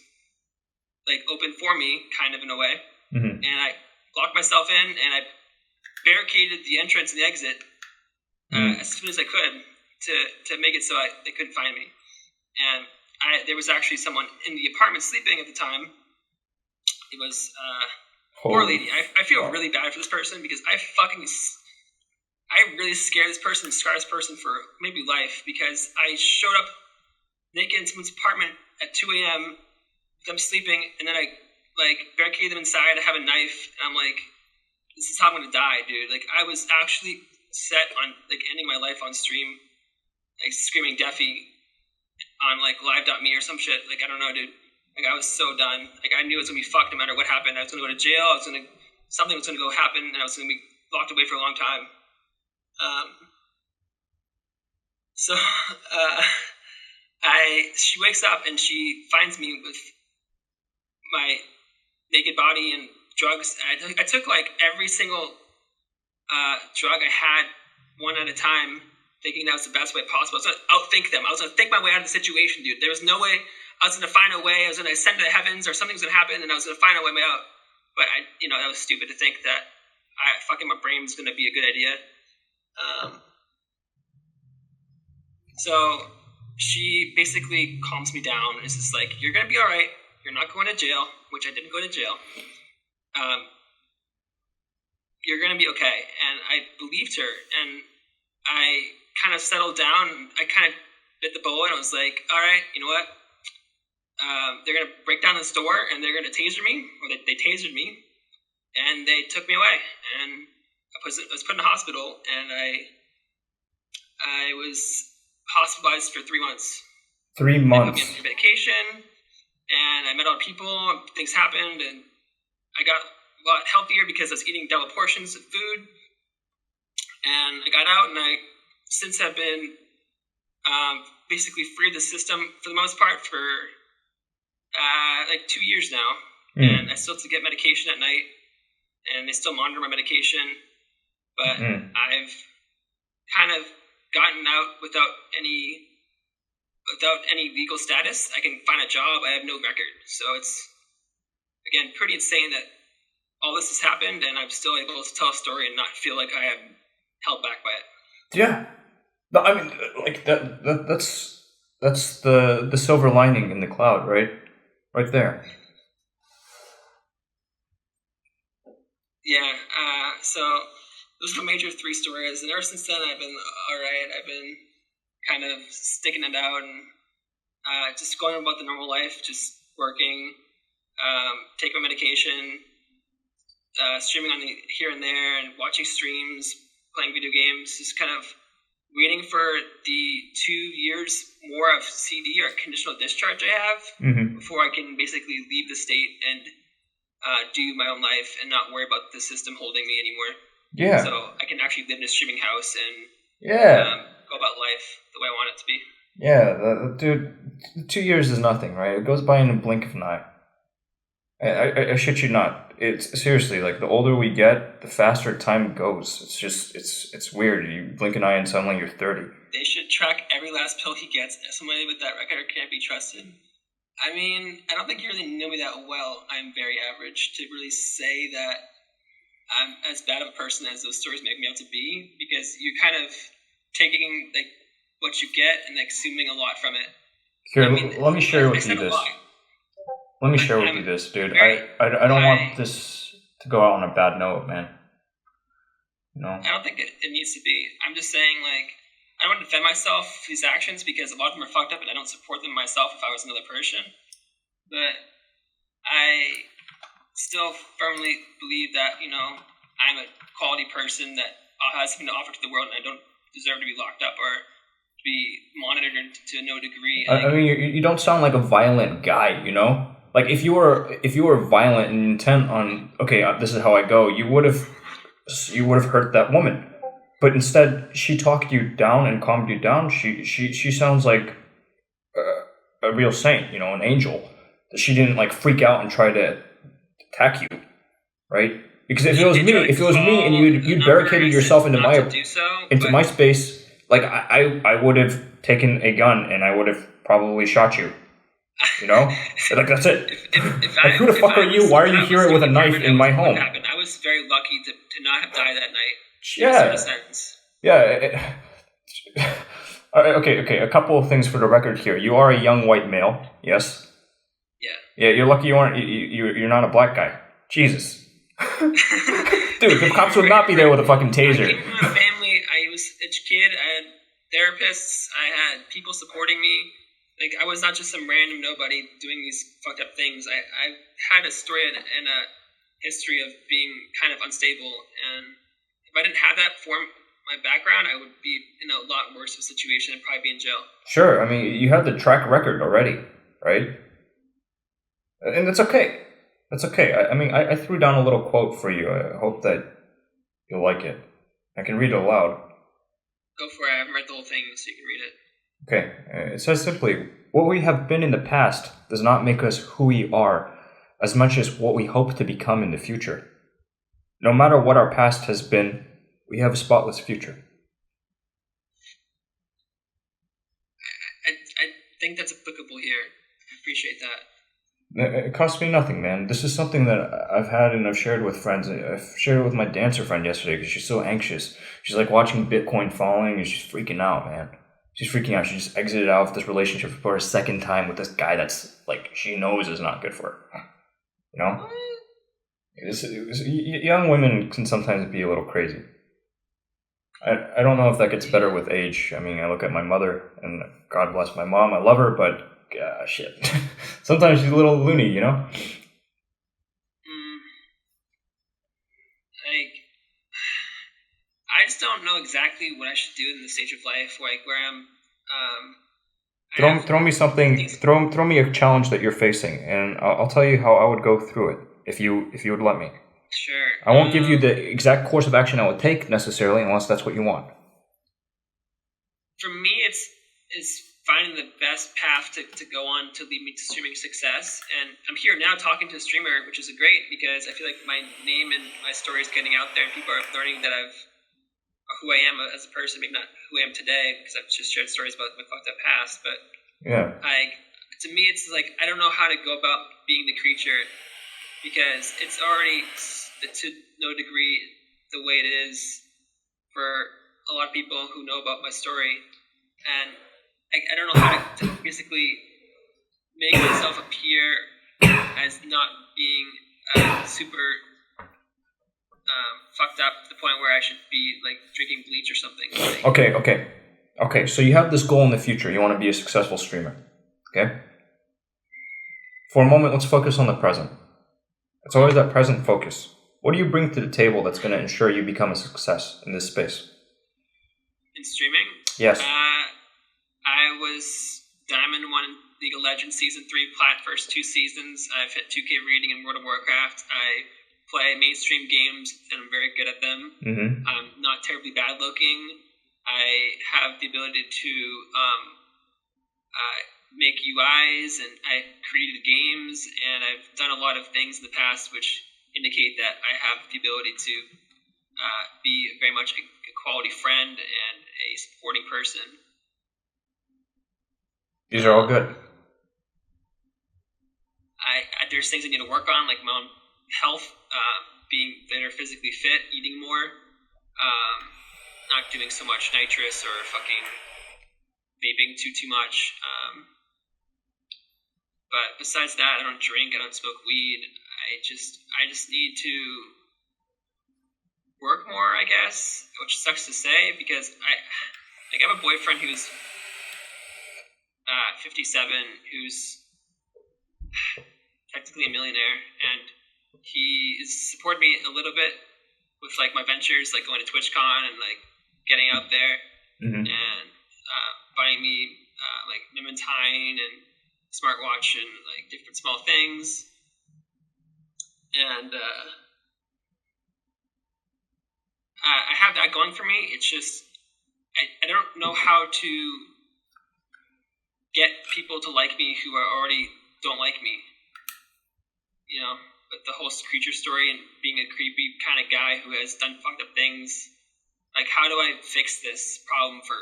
like open for me, kind of in a way. Mm-hmm. And I locked myself in and I barricaded the entrance and the exit as soon as I could to make it so they couldn't find me. And there was actually someone in the apartment sleeping at the time. It was poor lady. I feel really bad for this person because I really scared this person and scarred this person for maybe life, because I showed up naked in someone's apartment at 2 a.m. I'm sleeping, and then I barricade them inside. I have a knife, and I'm like, this is how I'm gonna die, dude. Like, I was actually set on ending my life on stream, screaming Deffy on live.me or some shit. I don't know, dude. I was so done. I knew it was gonna be fucked no matter what happened. I was gonna go to jail. Something was gonna go happen, and I was gonna be locked away for a long time. She wakes up and she finds me with my naked body and drugs. I took every single drug I had one at a time, thinking that was the best way possible. I was gonna outthink them. I was gonna think my way out of the situation, dude. There was no way I was gonna find a way. I was gonna ascend to the heavens, or something was gonna happen, and I was gonna find a way out. But that was stupid to think that fucking my brain was gonna be a good idea. So she basically calms me down and is just like, you're going to be all right. You're not going to jail, which I didn't go to jail. You're going to be okay. And I believed her, and I kind of settled down. I kind of bit the bullet, and I was like, all right, you know what? They're going to break down this door, and they're going to taser me, or they tasered me, and they took me away. And I was put in a hospital, and I was hospitalized for 3 months. 3 months. They put me on medication, and I met other people, and things happened, and I got a lot healthier because I was eating double portions of food. And I got out, and I since have been basically free of the system for the most part for 2 years now. And I still have to get medication at night, and they still monitor my medication. But I've kind of gotten out without any legal status. I can find a job. I have no record. So it's, again, pretty insane that all this has happened, and I'm still able to tell a story and not feel like I am held back by it. Yeah. No, I mean, that's the silver lining in the cloud, right? Right there. Yeah. So those are the major 3 stories, and ever since then I've been all right. I've been kind of sticking it out and just going about the normal life, just working, taking my medication, streaming on here and there, and watching streams, playing video games, just kind of waiting for the 2 years more of CD or conditional discharge I have before I can basically leave the state and do my own life and not worry about the system holding me anymore. Yeah. So I can actually live in a streaming house and go about life the way I want it to be. Yeah, dude, 2 years is nothing, right? It goes by in a blink of an eye. I shit you not. It's seriously, the older we get, the faster time goes. It's just, it's weird. You blink an eye and suddenly you're 30. They should track every last pill he gets. Somebody with that record can't be trusted. I mean, I don't think you really know me that well. I'm very average to really say that I'm as bad of a person as those stories make me out to be, because you're kind of taking what you get and assuming a lot from it. Here, let me share with you this. Let me share with you this, dude. I don't want this to go out on a bad note, man. I don't think it needs to be. I'm just saying, I don't want to defend myself for these actions because a lot of them are fucked up and I don't support them myself if I was another person. But I still firmly believe that, I'm a quality person that has something to offer to the world, and I don't deserve to be locked up or to be monitored to no degree. I mean, you don't sound like a violent guy, if you were violent and intent on, okay, this is how I go, you would have hurt that woman. But instead, she talked you down and calmed you down. She sounds like a real saint, an angel. She didn't freak out and try to attack you, right? Because if it was me, and you'd barricaded yourself into my space, I would have taken a gun and I would have probably shot you. You know? Like, that's it. If Like, who the fuck are you? Why are you here with a knife in my home? I was very lucky to not have died that night. Yeah. In a sense. Yeah. All right, okay. A couple of things for the record here. You are a young white male, yes? Yeah. Yeah, you're lucky you aren't. You're not a black guy. Jesus. Dude, the cops would not be there with a fucking taser. I came from a family. I was a kid. I had therapists. I had people supporting me. Like, I was not just some random nobody doing these fucked up things. I had a story and a history of being kind of unstable. And if I didn't have that form my background, I would be in a lot worse of a situation and probably be in jail. Sure. I mean, you have the track record already, right? And that's okay. That's okay. I threw down a little quote for you. I hope that you'll like it. I can read it aloud. Go for it. I haven't read the whole thing, so you can read it. Okay. It says simply, what we have been in the past does not make us who we are as much as what we hope to become in the future. No matter what our past has been, we have a spotless future. I think that's applicable here. I appreciate that. It costs me nothing, man. This is something that I've had and I've shared with friends. I've shared it with my dancer friend yesterday because she's so anxious. She's like watching Bitcoin falling and she's freaking out, man. She's freaking out. She just exited out of this relationship for a second time with this guy that's like she knows is not good for her. You know? Young women can sometimes be a little crazy. I don't know if that gets better with age. I mean, I look at my mother and God bless my mom. I love her, but shit. Sometimes she's a little loony, you know? I just don't know exactly what I should do in this stage of life, like where I'm. Throw me something. Throw me a challenge that you're facing, and I'll tell you how I would go through it if you would let me. Sure. I won't give you the exact course of action I would take necessarily, unless that's what you want. For me, it's finding the best path to go on to lead me to streaming success. And I'm here now talking to a streamer, which is great because I feel like my name and my story is getting out there, and people are learning that who I am as a person, maybe not who I am today, because I've just shared stories about my fucked up past. But yeah, to me, it's like I don't know how to go about being the creature because it's already to no degree the way it is for a lot of people who know about my story, and I don't know how to basically make myself appear as not being super fucked up to the point where I should be like drinking bleach or something. Okay. So you have this goal in the future. You want to be a successful streamer. Okay. For a moment, let's focus on the present. It's always that present focus. What do you bring to the table that's going to ensure you become a success in this space? In streaming? Yes. I was Diamond 1 in League of Legends Season 3, Plat first 2 seasons. I've hit 2K rating in World of Warcraft. I play mainstream games, and I'm very good at them. Mm-hmm. I'm not terribly bad looking. I have the ability to make UIs, and I created games, and I've done a lot of things in the past which indicate that I have the ability to be very much a quality friend and a supporting person. These are all good. There's things I need to work on, like my own health, being better physically fit, eating more, not doing so much nitrous or fucking vaping too much. But besides that, I don't drink, I don't smoke weed. I just need to work more, I guess, which sucks to say because I have a boyfriend who's 57, who's technically a millionaire, and he supported me a little bit with like my ventures, like going to TwitchCon and like getting out there, mm-hmm. and buying me like Memantine and smartwatch and like different small things, and I have that going for me. It's just I don't know how to get people to like me who already don't like me. You know, but the whole creature story and being a creepy kind of guy who has done fucked up things. Like, how do I fix this problem for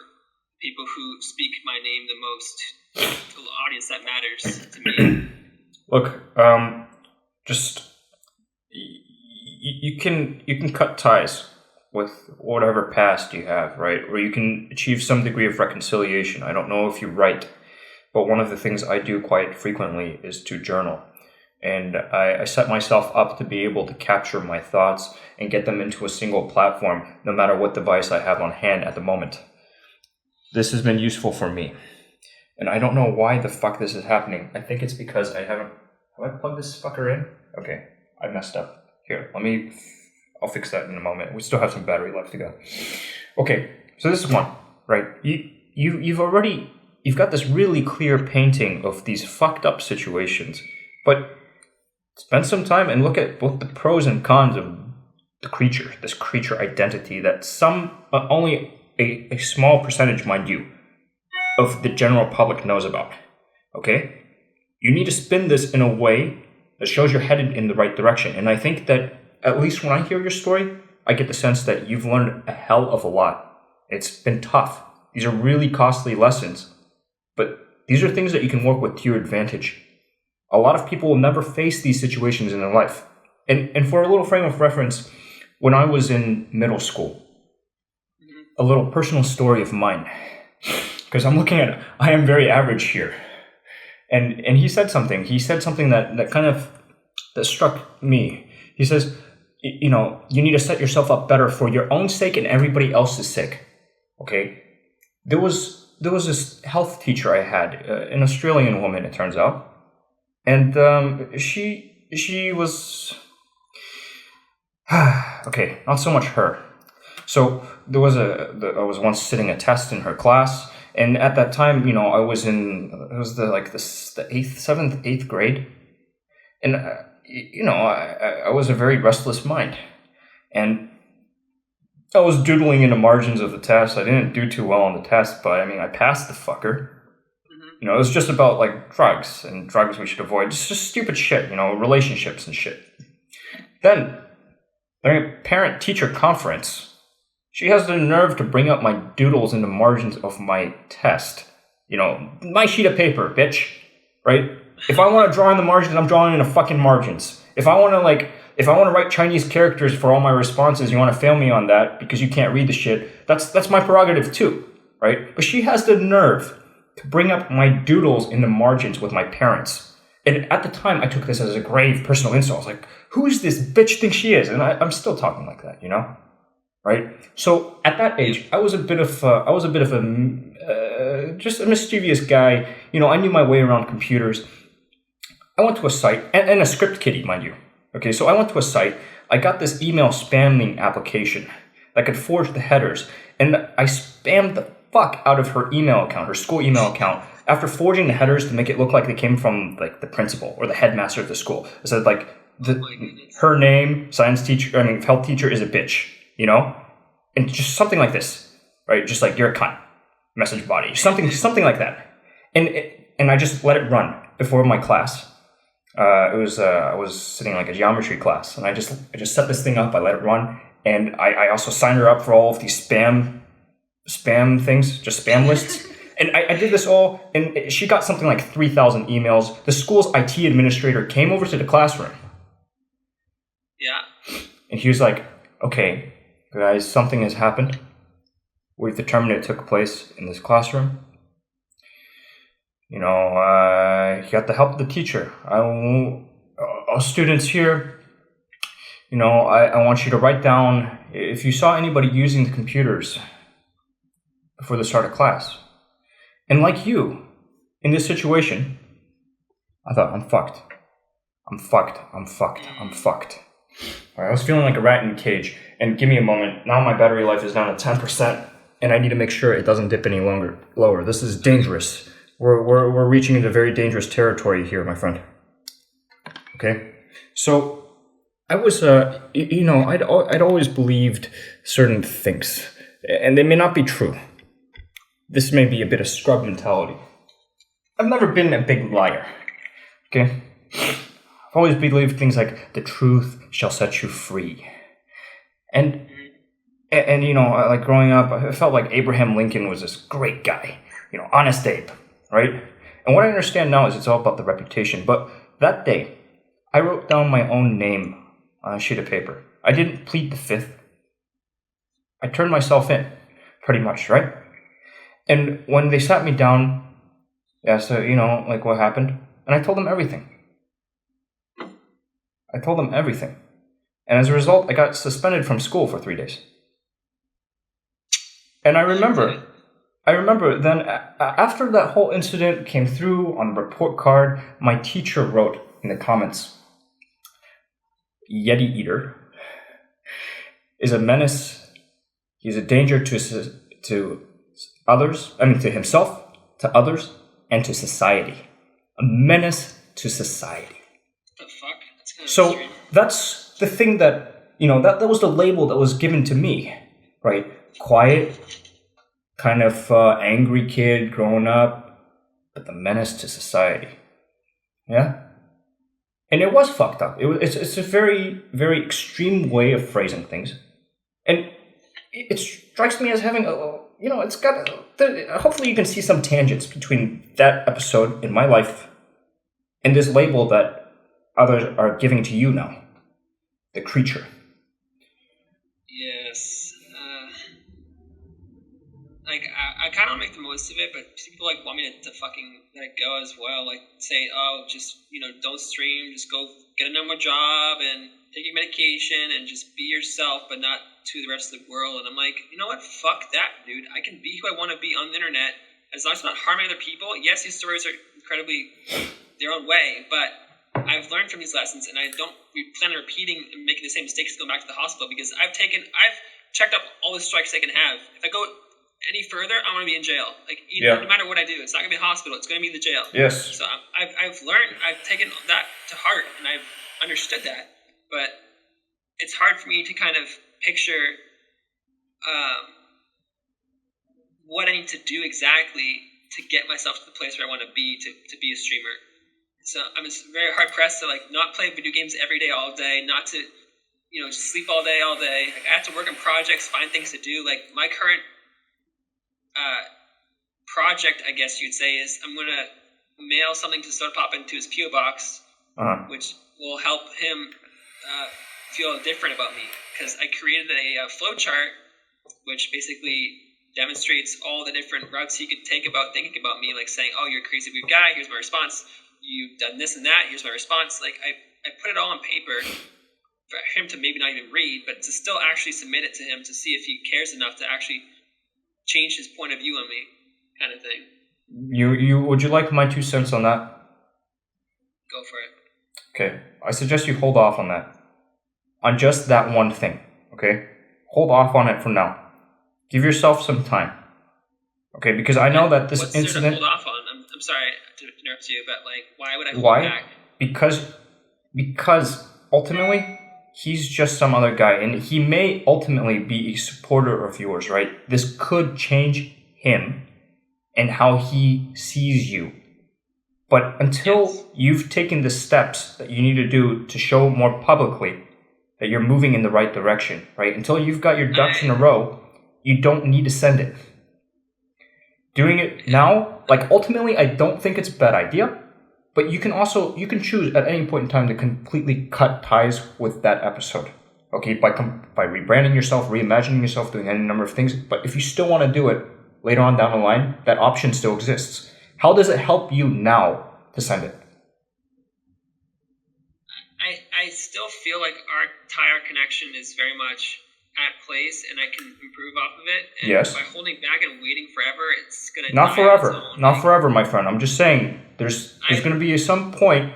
people who speak my name the most? the audience that matters to me. Look, just you can cut ties with whatever past you have, right? Or you can achieve some degree of reconciliation. I don't know if you're right, but one of the things I do quite frequently is to journal. And I set myself up to be able to capture my thoughts and get them into a single platform, no matter what device I have on hand at the moment. This has been useful for me. And I don't know why the fuck this is happening. I think it's because have I plugged this fucker in? Okay, I messed up. Here, I'll fix that in a moment. We still have some battery left to go. Okay, so this is one, right? You've got this really clear painting of these fucked up situations, but spend some time and look at both the pros and cons of this creature identity that only a small percentage, mind you, of the general public knows about. Okay? You need to spin this in a way that shows you're headed in the right direction. And I think that, at least when I hear your story, I get the sense that you've learned a hell of a lot. It's been tough. These are really costly lessons. But these are things that you can work with to your advantage. A lot of people will never face these situations in their life. And for a little frame of reference, when I was in middle school, a little personal story of mine, because I'm looking at, I am very average here. And he said something that kind of, that struck me. He says, you need to set yourself up better for your own sake and everybody else's sake. Okay? There was this health teacher I had, an Australian woman, it turns out. And she was, okay, not so much her. So I was once sitting a test in her class, and at that time, I was the eighth grade, and I was a very restless mind, and I was doodling in the margins of the test. I didn't do too well on the test, but I passed the fucker. It was just about like drugs we should avoid. Just stupid shit, relationships and shit. Then, during a parent-teacher conference, she has the nerve to bring up my doodles in the margins of my test. My sheet of paper, bitch. Right? If I want to draw in the margins, I'm drawing in the fucking margins. If I want to write Chinese characters for all my responses, you want to fail me on that because you can't read the shit, that's my prerogative too. Right? But she has the nerve to bring up my doodles in the margins with my parents. And at the time, I took this as a grave personal insult. I was like, who is this bitch think she is? And I'm still talking like that, Right? So at that age, I was a bit of just a mischievous guy. I knew my way around computers. I went to a site, and a script kiddie, mind you. Okay, so I went to a site. I got this email spamming application that could forge the headers. And I spammed the fuck out of her email account, her school email account, after forging the headers to make it look like they came from like the principal or the headmaster of the school. It said like her name, health teacher is a bitch, and just something like this, right? Just like you're a cunt, message body, something like that, and I just let it run before my class. I was sitting in like a geometry class, and I just set this thing up. I let it run, and I also signed her up for all of these spam things, just spam lists. And I did this all, and she got something like 3,000 emails. The school's IT administrator came over to the classroom. Yeah. And he was like, okay, guys, something has happened. We've determined it took place in this classroom. You got the help of the teacher. All students here, I want you to write down if you saw anybody using the computers before the start of class. And like you, in this situation, I thought, I'm fucked. All right, I was feeling like a rat in a cage. And give me a moment. Now my battery life is down to 10%, and I need to make sure it doesn't dip any lower. This is dangerous. We're reaching into very dangerous territory here, my friend. Okay? So I was, I'd always believed certain things, and they may not be true. This may be a bit of scrub mentality. I've never been a big liar. Okay? I've always believed things like the truth shall set you free. And like growing up, I felt like Abraham Lincoln was this great guy. Honest Abe, right? And what I understand now is it's all about the reputation. But that day, I wrote down my own name on a sheet of paper. I didn't plead the fifth. I turned myself in, pretty much, right? And when they sat me down, they asked, like what happened? And I told them everything. And as a result, I got suspended from school for 3 days. And I remember then after that whole incident came through on the report card, my teacher wrote in the comments, "Yetieater is a menace. He's a danger to others. To himself, to others, and to society. A menace to society." The fuck? That's kind of so strange. That's the thing that that was the label that was given to me, right? Quiet, kind of angry kid growing up, but the menace to society. Yeah. And it was fucked up. It's a very, very extreme way of phrasing things. And it strikes me as having it's got, hopefully you can see some tangents between that episode in my life and this label that others are giving to you now. The creature. Yes. I kind of make the most of it, but people want me to fucking let it go as well. Say, oh, just don't stream, just go get a normal job and take your medication and just be yourself, but not to the rest of the world. And I'm like, you know what? Fuck that, dude. I can be who I want to be on the internet as long as I'm not harming other people. Yes, these stories are incredibly their own way, but I've learned from these lessons, and I don't plan on repeating and making the same mistakes going back to the hospital, because I've checked up all the strikes I can have. If I go any further, I'm going to be in jail. No matter what I do, it's not going to be a hospital. It's going to be the jail. Yes. So I've learned, I've taken that to heart, and I've understood that. But it's hard for me to kind of picture what I need to do exactly to get myself to the place where I want to be a streamer. So I'm just very hard pressed to not play video games every day, all day, not to sleep all day. I have to work on projects, find things to do. My current project, I guess you'd say, is I'm gonna mail something to sodapoppin to his PO box, which will help him feel different about me, because I created a flow chart which basically demonstrates all the different routes he could take about thinking about me, saying, oh, you're a crazy weird guy, here's my response, you've done this and that, here's my response. I put it all on paper for him to maybe not even read, but to still actually submit it to him to see if he cares enough to actually change his point of view on me, kind of thing. You would you like my 2 cents on that? Go for it. Okay, I suggest you hold off on that. On just that one thing, okay? Hold off on it for now. Give yourself some time. Okay, because I know that this incident... What's there to hold off on? I'm sorry to interrupt you, but why would I hold back? Because ultimately, he's just some other guy, and he may ultimately be a supporter of yours, right? This could change him and how he sees you. But until you've taken the steps that you need to do to show more publicly that you're moving in the right direction, right? Until you've got your ducks in a row, you don't need to send it. Doing it now, ultimately, I don't think it's a bad idea. But you can choose at any point in time to completely cut ties with that episode. Okay, by rebranding yourself, reimagining yourself, doing any number of things. But if you still want to do it later on down the line, that option still exists. How does it help you now to send it? I still feel like our entire connection is very much at place, and I can improve off of it. And yes. By holding back and waiting forever, it's gonna not forever. Not forever, my friend. I'm just saying there's going to be some point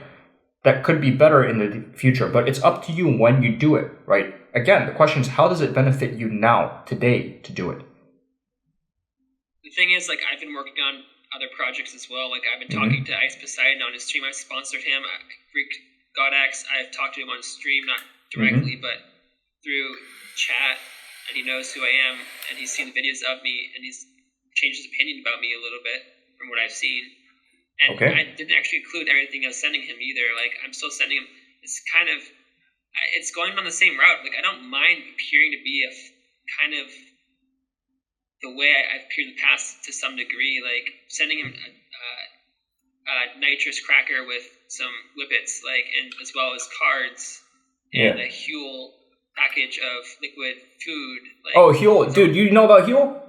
that could be better in the future, but it's up to you when you do it, right? Again, the question is, how does it benefit you now, today, to do it? The thing is, I've been working on other projects as well. I've been talking to Ice Poseidon on his stream. I sponsored him. Freak GodX, I've talked to him on stream, not directly, but through chat, and he knows who I am, and he's seen the videos of me, and he's changed his opinion about me a little bit from what I've seen. And I didn't actually include everything I was sending him either. I'm still sending him. It's kind of, it's going on the same route. I don't mind appearing to be a kind of the way I've appeared in the past to some degree. Sending him nitrous cracker with some whippets, and as well as cards and a Huel package of liquid food. Oh, Huel, dude, you know about Huel?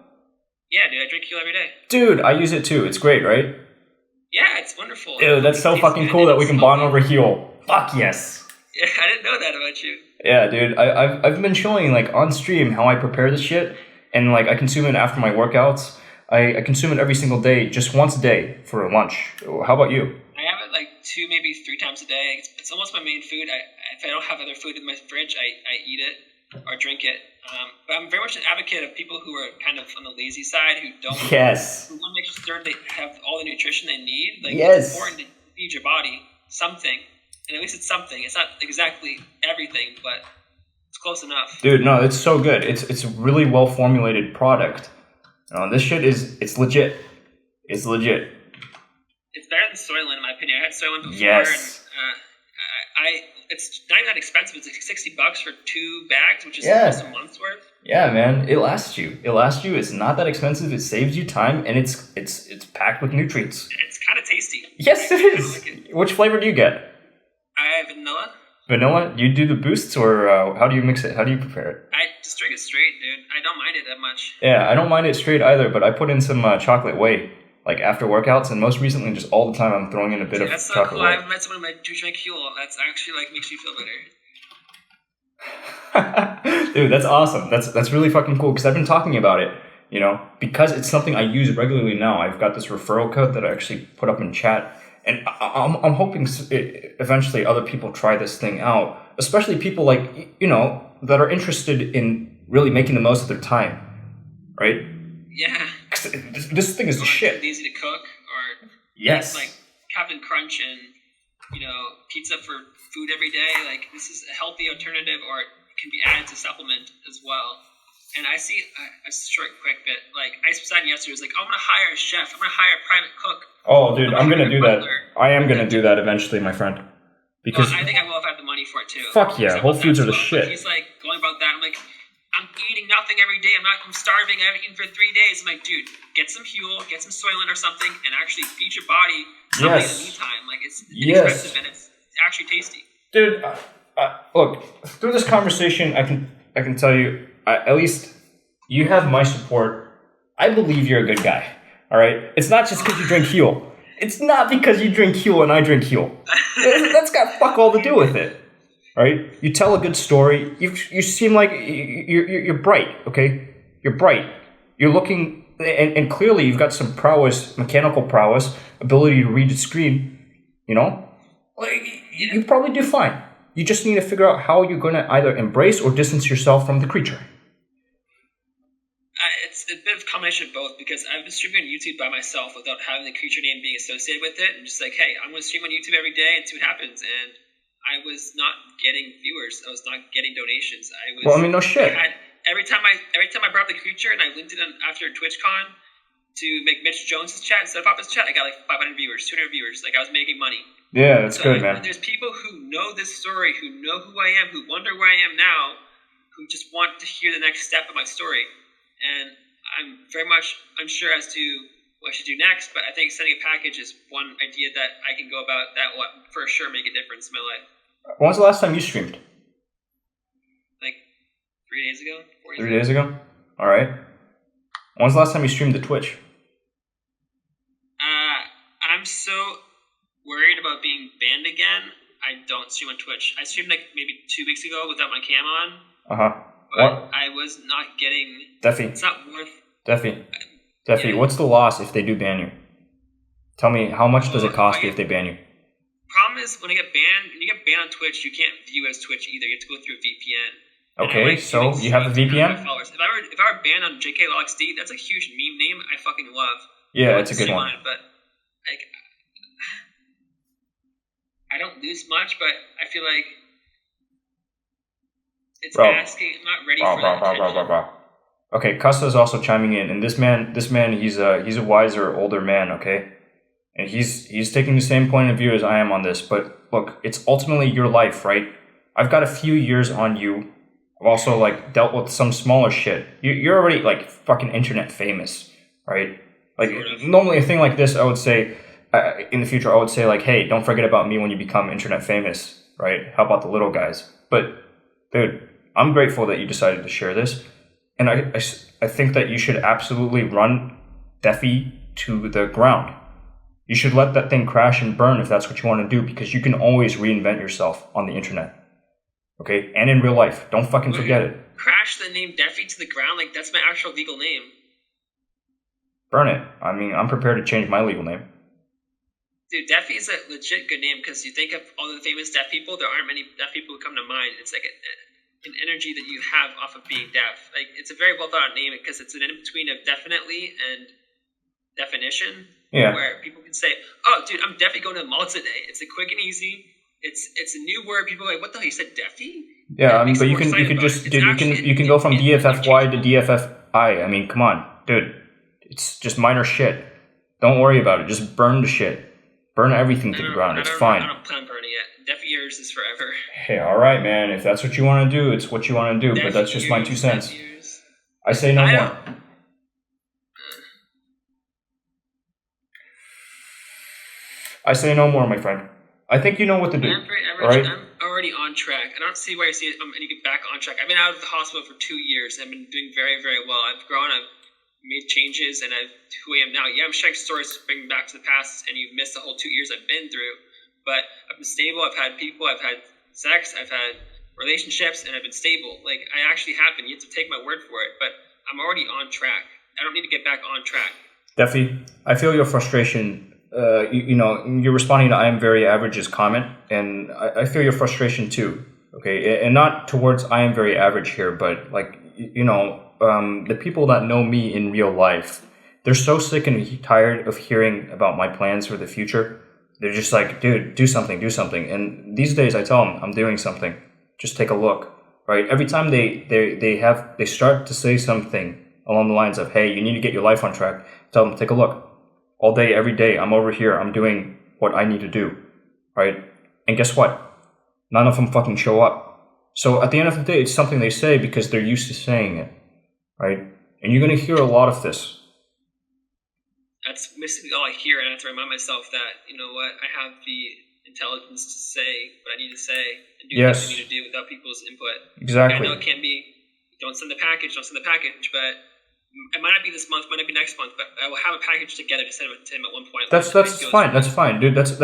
Yeah, dude, I drink Huel every day. Dude, I use it too. It's great, right? Yeah, it's wonderful. Dude, that's so fucking cool that we can bond over Huel. Fuck yes. Yeah, I didn't know that about you. Yeah, dude, I've been showing on stream how I prepare this shit, and I consume it after my workouts. I consume it every single day, just once a day for lunch. How about you? I have it 2, maybe 3 times a day. It's almost my main food. If I don't have other food in my fridge, I eat it or drink it. But I'm very much an advocate of people who are kind of on the lazy side, who don't. Yes. Who want to make sure they have all the nutrition they need. Yes. It's important to feed your body something, and at least it's something. It's not exactly everything, but it's close enough. Dude, no, it's so good. It's a really well formulated product. This shit it's legit. It's legit. It's better than Soylent, in my opinion. I had Soylent before, yes. and it's not even that expensive. It's $60 for 2 bags, which is almost a month's worth. Yeah, man, it lasts you. It's not that expensive. It saves you time, and it's packed with nutrients. It's kind of tasty. Yes, it is. Which flavor do you get? I have vanilla. Vanilla? You do the boosts, or how do you mix it? How do you prepare it? I just drink it straight, dude. I don't mind it that much. Yeah, I don't mind it straight either, but I put in some chocolate whey, after workouts, and most recently, just all the time, I'm throwing in a bit of that's so chocolate cool. whey. I've met someone who drink Huel. That's actually makes you feel better. Dude, that's awesome. That's really fucking cool, because I've been talking about it, because it's something I use regularly now. I've got this referral code that I actually put up in chat, and I'm hoping eventually other people try this thing out, especially people that are interested in really making the most of their time, right? Yeah. This thing is the shit. It's easy to cook, or yes, Captain Crunch and pizza for food every day. This is a healthy alternative, or it can be added to supplement as well. And I see a short, quick bit. Ice Poseidon yesterday was I'm gonna hire a chef. I'm gonna hire a private cook. Oh, dude, I'm gonna do that. I am gonna do that eventually, my friend. Because I think I will if I have the money for it too. Fuck yeah, Whole Foods are the shit. He's going about that. I'm eating nothing every day. I'm starving. I haven't eaten for 3 days. I'm dude, get some Huel, get some Soylent or something, and actually feed your body something in the meantime. It's inexpensive and it's actually tasty. Dude, look, through this conversation, I can tell you, at least you have my support. I believe you're a good guy. All right, it's not just because you drink Huel. It's not because you drink Huel and I drink Huel. That's got fuck all to do with it. Right? You tell a good story. You seem like you're bright. Okay, you're bright. You're looking, and clearly you've got some prowess, mechanical prowess, ability to read the screen. You probably do fine. You just need to figure out how you're going to either embrace or distance yourself from the creature. It's a bit of a combination of both, because I've been streaming on YouTube by myself without having the creature name being associated with it, and just hey, I'm going to stream on YouTube every day and see what happens. And I was not getting viewers. I was not getting donations. No shit. Every time I brought up the creature and I linked it after TwitchCon to make Mitch Jones's chat instead of Papa's chat, I got 500 viewers, 200 viewers. I was making money. Yeah, that's good, man. There's people who know this story, who know who I am, who wonder where I am now, who just want to hear the next step of my story. And I'm very much unsure as to what I should do next, but I think sending a package is one idea that I can go about that will for sure make a difference in my life. When was the last time you streamed? 3 days ago? 4 days 3 days ago? All right. When was the last time you streamed to Twitch? I'm so worried about being banned again. I don't stream on Twitch. I streamed maybe 2 weeks ago without my cam on. But I was not getting... Deffy. It's not worth... Deffy, what's the loss if they do ban you? Tell me, how much does it cost you if they ban you? Problem is, when you get banned on Twitch, you can't view as Twitch either. You have to go through a VPN. Okay, so you have a VPN? If I were banned on JKLXD, that's a huge meme name I fucking love. Yeah, it's a good one. But I don't lose much, but I feel like it's asking. I'm not ready for that. Okay, Custa is also chiming in, and this man, he's a wiser, older man. Okay, and he's taking the same point of view as I am on this. But look, it's ultimately your life, right? I've got a few years on you. I've also dealt with some smaller shit. You're already fucking internet famous, right? Normally a thing like this, I would say, in the future, I would say like, hey, don't forget about me when you become internet famous, right? How about the little guys? But dude, I'm grateful that you decided to share this. And I think that you should absolutely run Deffy to the ground. You should let that thing crash and burn if that's what you want to do, because you can always reinvent yourself on the internet. Okay? And in real life. Don't fucking forget it. Crash the name Deffy to the ground? Like, that's my actual legal name. Burn it. I mean, I'm prepared to change my legal name. Dude, Deffy is a legit good name, because you think of all the famous deaf people, there aren't many deaf people who come to mind. It's like an energy that you have off of being deaf. Like, it's a very well thought out name because it's an in-between of definitely and definition. Yeah. Where people can say, oh, dude, I'm definitely going to the mall today. It's a quick and easy. It's a new word. People are like, what the hell, you said Deffy? Yeah, I mean, but you can just, dude, you can go from DFFY to DFFI. I mean, come on, dude. It's just minor shit. Don't worry about it. Just burn the shit. Burn everything to the ground. It's fine. I don't plan on burning it. Deffy Urz is forever. Hey, all right, man. If that's what you want to do, it's what you want to do. But that's just my 2 cents. I say no more. I say no more, my friend. I think you know what to do. Right? I'm already on track. I don't see why you say I'm going to get back on track. I've been out of the hospital for 2 years. I've been doing very, very well. I've grown. I've made changes, and I've who I am now. Yeah, I'm sharing stories to bring me back to the past, and you've missed the whole 2 years I've been through. But I've been stable. I've had people. I've had sex. I've had relationships, and I've been stable. Like, I actually have been. You have to take my word for it. But I'm already on track. I don't need to get back on track. Deffy, I feel your frustration. You know, you're responding to I am very average's comment, and I feel your frustration too. Okay, and not towards I am very average here, but like, you know, the people that know me in real life, they're so sick and tired of hearing about my plans for the future. They're just like, dude, do something. And these days I tell them I'm doing something. Just take a look, right? Every time they start to say something along the lines of, hey, you need to get your life on track, tell them, take a look. All day, every day, I'm over here. I'm doing what I need to do, right? And guess what? None of them fucking show up. So at the end of the day, it's something they say because they're used to saying it, right? And you're going to hear a lot of this. That's basically all I hear, and I have to remind myself that, you know what, I have the intelligence to say what I need to say and do what I need to do without people's input. Exactly. And I know it can be, don't send the package, but it might not be this month, might not be next month, but I will have a package together to send it to him at one point. That's fine. That's fine, dude. That's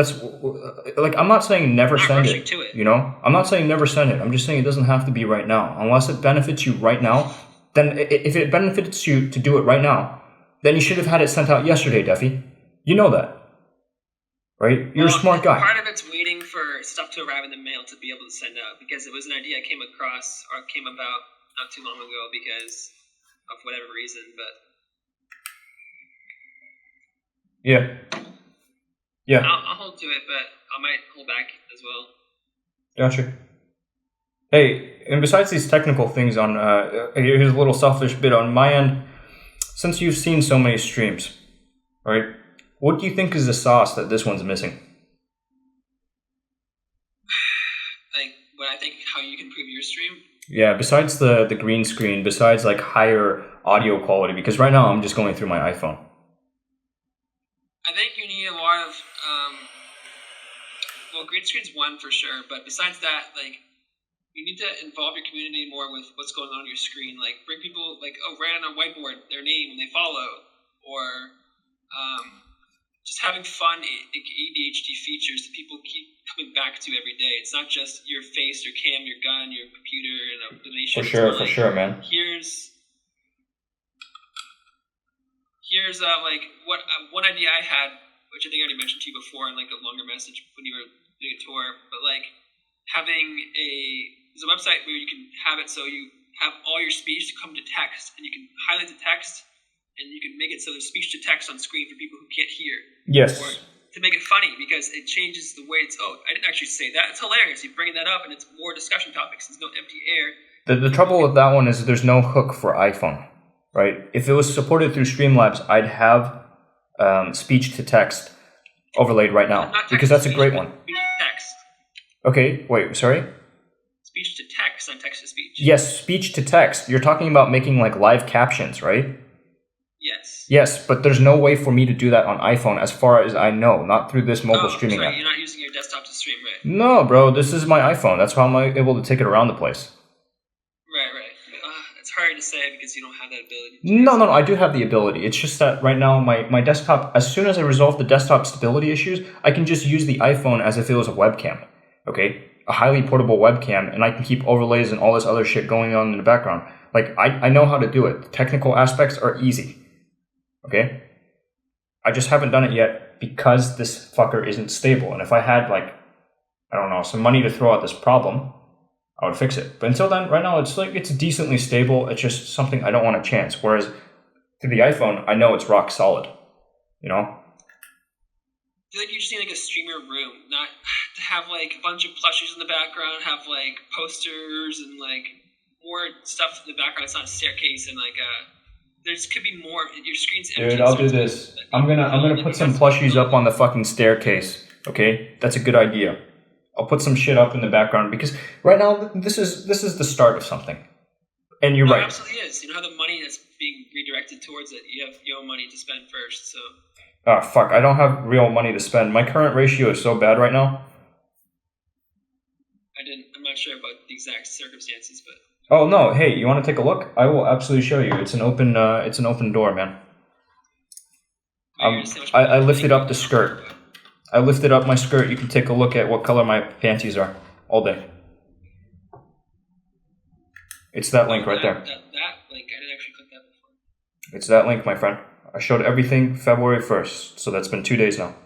like, I'm not saying never send it. You know, I'm not saying never send it. I'm just saying it doesn't have to be right now, unless it benefits you right now. Then, if it benefits you to do it right now, then you should have had it sent out yesterday, Deffy. You know that, right? You're a smart guy. Part of it's waiting for stuff to arrive in the mail to be able to send out, because it was an idea I came across or came about not too long ago because of whatever reason, but yeah, I'll hold to it, but I might hold back as well. Gotcha. Hey, and besides these technical things, on here's a little selfish bit on my end. Since you've seen so many streams, right? What do you think is the sauce that this one's missing? Like, what I think, how you can improve your stream? Yeah, besides the green screen, besides like higher audio quality, because right now I'm just going through my iPhone. I think you need a lot of, well, green screen's one for sure, but besides that, like, you need to involve your community more with what's going on your screen. Like, bring people, like, write on a whiteboard their name and they follow, or just having fun ADHD features that people keep coming back to every day. It's not just your face, your cam, your gun, your computer, and a donation. For sure, man. Here's like what one idea I had, which I think I already mentioned to you before in like a longer message when you were doing a tour, but like having there's a website where you can have it so you have all your speech come to text, and you can highlight the text, and you can make it so there's speech to text on screen for people who can't hear. Yes. Or to make it funny, because it changes the way it's, I didn't actually say that. It's hilarious. You're bringing that up, and it's more discussion topics. There's no empty air. The trouble with that one is there's no hook for iPhone, right? If it was supported through Streamlabs, I'd have speech to text overlaid right now, because that's a great one. Speech to text. Okay, wait, sorry? Speech to text, not text to speech. Yes, speech to text. You're talking about making like live captions, right? Yes. Yes, but there's no way for me to do that on iPhone as far as I know, not through this mobile streaming app. You're not using your desktop to stream, right? No, bro, this is my iPhone. That's how I'm able to take it around the place. Right. It's hard to say because you don't have that ability. No, I do have the ability. It's just that right now my desktop, as soon as I resolve the desktop stability issues, I can just use the iPhone as if it was a webcam, okay? A highly portable webcam, and I can keep overlays and all this other shit going on in the background. Like, I know how to do it. The technical aspects are easy, okay? I just haven't done it yet because this fucker isn't stable. And if I had, like, I don't know, some money to throw at this problem, I would fix it. But until then, right now, it's decently stable. It's just something I don't want to chance. Whereas through the iPhone, I know it's rock solid. You know? I feel like you just need like a streamer room, not to have like a bunch of plushies in the background, have like posters and like more stuff in the background. It's not a staircase and like there could be more. Your screen's empty. Dude, I'll do this. I'm gonna put some plushies up on the fucking staircase. Okay, that's a good idea. I'll put some shit up in the background because right now this is the start of something. And you're right. It absolutely is. You don't have the money that's being redirected towards it. You have your own money to spend first. So. Ah, fuck! I don't have real money to spend. My current ratio is so bad right now. I'm not sure about the exact circumstances, but. Oh no! Hey, you want to take a look? I will absolutely show you. It's an open door, man. I lifted up the skirt. I lifted up my skirt. You can take a look at what color my panties are all day. It's that link right there. That link, I didn't actually click that before. It's that link, my friend. I showed everything February 1st, so that's been 2 days now.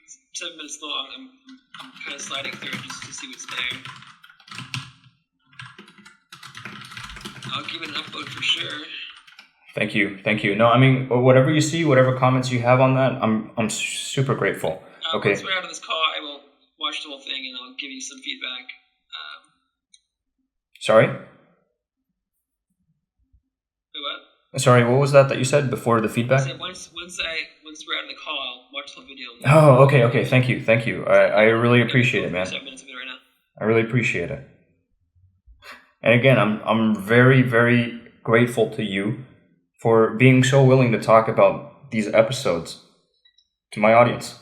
It's 7 minutes long. I'm kind of sliding through just to see what's there. I'll give it an upload for sure. Thank you. No, I mean, whatever you see, whatever comments you have on that, I'm super grateful. Okay. Once we're out of this call, I will watch the whole thing and I'll give you some feedback. Sorry? Wait, what? Sorry, what was that you said before the feedback? I said once we're out of the call, I'll watch the whole video. Oh, okay. Thank you. I really appreciate it, man. 7 minutes of it right now. I really appreciate it. And again, I'm very, very grateful to you for being so willing to talk about these episodes to my audience.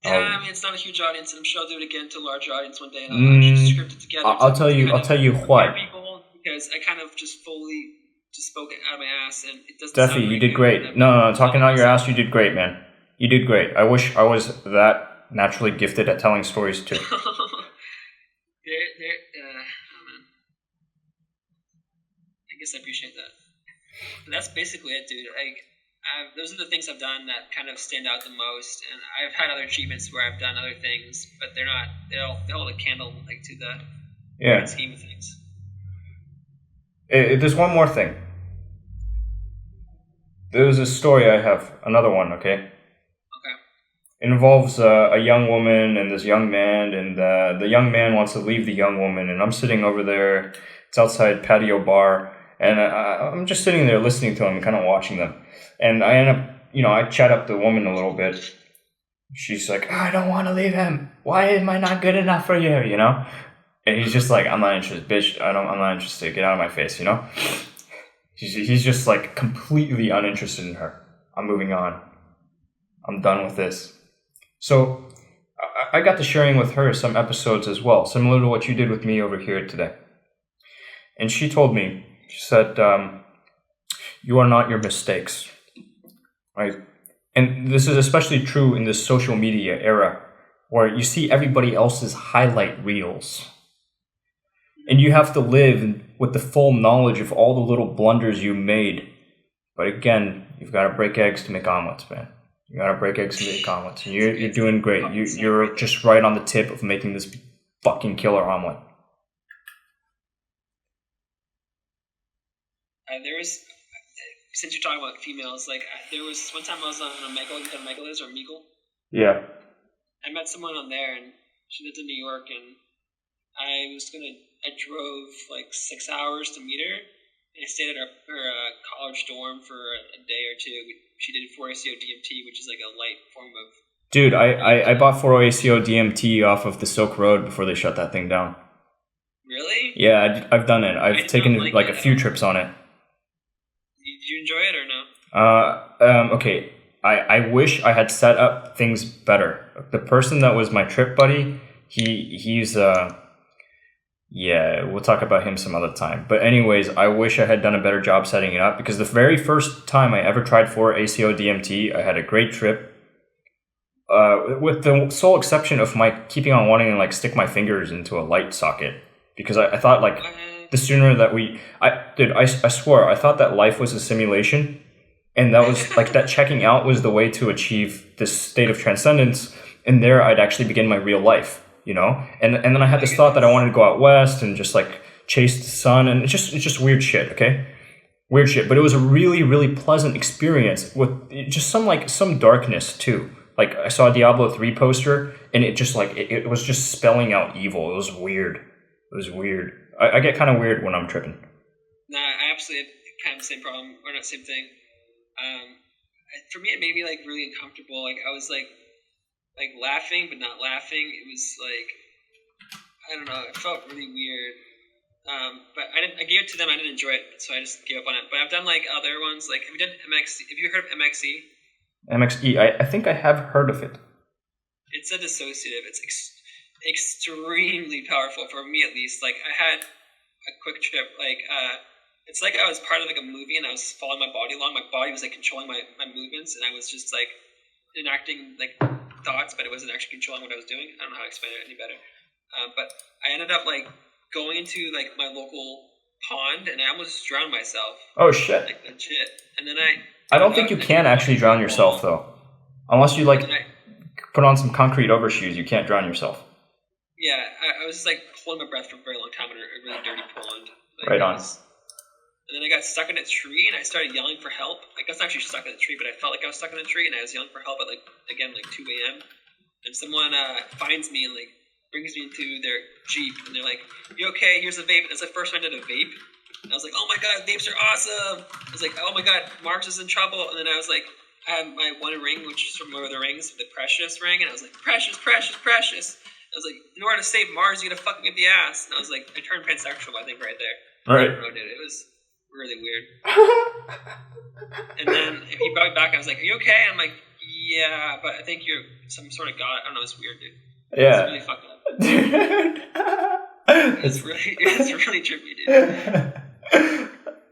Yeah, I mean, it's not a huge audience, and I'm sure I'll do it again to a larger audience one day, and I'll actually script it together. I'll tell you what. People, because I kind of just fully just spoke it out of my ass, and it doesn't. Deffy, you did great. No, talking out your ass, you did great, man. You did great. I wish I was that naturally gifted at telling stories too. I guess I appreciate that. But that's basically it, dude. Those are the things I've done that kind of stand out the most. And I've had other achievements where I've done other things, but they're not. They hold a candle like to the grand scheme of things. There's one more thing. There's a story I have. Another one, okay? Okay. It involves a young woman and this young man, and the young man wants to leave the young woman, and I'm sitting over there. It's outside patio bar. And I'm just sitting there listening to them, kind of watching them. And I end up, I chat up the woman a little bit. She's like, I don't want to leave him. Why am I not good enough for you, And he's just like, I'm not interested, bitch. I'm not interested. Get out of my face, He's just like completely uninterested in her. I'm moving on. I'm done with this. So I got to sharing with her some episodes as well, similar to what you did with me over here today. And she told me, she said, you are not your mistakes, right? And this is especially true in this social media era where you see everybody else's highlight reels. And you have to live with the full knowledge of all the little blunders you made. But again, you've got to break eggs to make omelets, man. You got to break eggs to make omelets. And you're doing great. You're just right on the tip of making this fucking killer omelet. There was, since you're talking about females, there was one time I was on Omegle. You know Omegle is, or Meagle? Yeah. I met someone on there, and she lived in New York, and I drove 6 hours to meet her, And I stayed at her college dorm for a day or two. She did 4-ACO DMT, which is like a light form of... Dude, I bought 4-ACO DMT off of the Silk Road before they shut that thing down. Really? Yeah, I've done it. I've taken like a few trips on it. Did you enjoy it or no? Okay. I wish I had set up things better. The person that was my trip buddy, he's yeah, we'll talk about him some other time. But anyways, I wish I had done a better job setting it up, because the very first time I ever tried 4-ACO DMT, I had a great trip. With the sole exception of my keeping on wanting to like stick my fingers into a light socket, because I thought like the sooner that I swore I thought that life was a simulation. And that was like that checking out was the way to achieve this state of transcendence. And there I'd actually begin my real life, you know? And then I had this thought that I wanted to go out west and just like chase the sun, and it's just weird shit, okay? Weird shit. But it was a really, really pleasant experience with just some darkness too. Like I saw a Diablo 3 poster, and it just like it was just spelling out evil. It was weird. I get kind of weird when I'm tripping. Nah, I absolutely have the same problem, or not same thing. For me, it made me like really uncomfortable. Like I was like laughing but not laughing. It was like, I don't know. It felt really weird. But I gave it to them. I didn't enjoy it, so I just gave up on it. But I've done like other ones. Like have you done MXE? Have you heard of MXE? MXE. I think I have heard of it. It's a dissociative. It's extremely powerful for me, at least. Like I had a quick trip. Like it's like I was part of like a movie and I was following my body along. My body was like controlling my movements, and I was just like enacting like thoughts, but it wasn't actually controlling what I was doing. I don't know how to explain it any better. But I ended up like going into like my local pond, and I almost drowned myself. Oh shit! Like legit. And then I don't think you can actually drown yourself though, unless you like put on some concrete overshoes. You can't drown yourself. Yeah, I was just like holding my breath for a very long time in a really dirty pond. Like, right on. And then I got stuck in a tree, and I started yelling for help. I was actually stuck in the tree, but I felt like I was stuck in the tree, and I was yelling for help at like 2 a.m. And someone finds me and like brings me into their Jeep, and they're like, "You okay? Here's a vape." And it's the first time I did a vape. And I was like, "Oh my god, vapes are awesome!" I was like, "Oh my god, Mars is in trouble." And then I was like, I had my one ring, which is from Lord of the Rings, the Precious ring, and I was like, "Precious, precious, precious." I was like, "In order to save Mars, you gotta fuck me up the ass." And I was like, I turned pansexual, I think, right there. Right. I wrote it. It was really weird. And then he brought me back. I was like, "Are you okay?" I'm like, "Yeah, but I think you're some sort of god." I don't know. It's weird, dude. Yeah. It's really fucked up. It's really trippy, dude.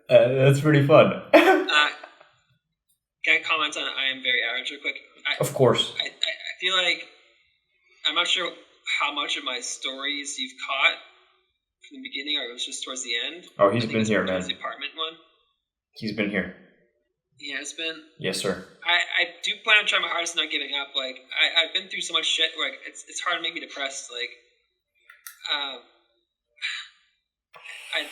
That's pretty fun. Can I comment on I Am Very Average real quick? Of course. I feel like I'm not sure how much of my stories you've caught from the beginning, or it was just towards the end. Oh, he's been here, man. The apartment one. He's been here. He has been? Yes, sir. I do plan on trying my hardest and not giving up. Like, I've been through so much shit where it's hard to make me depressed. Like, I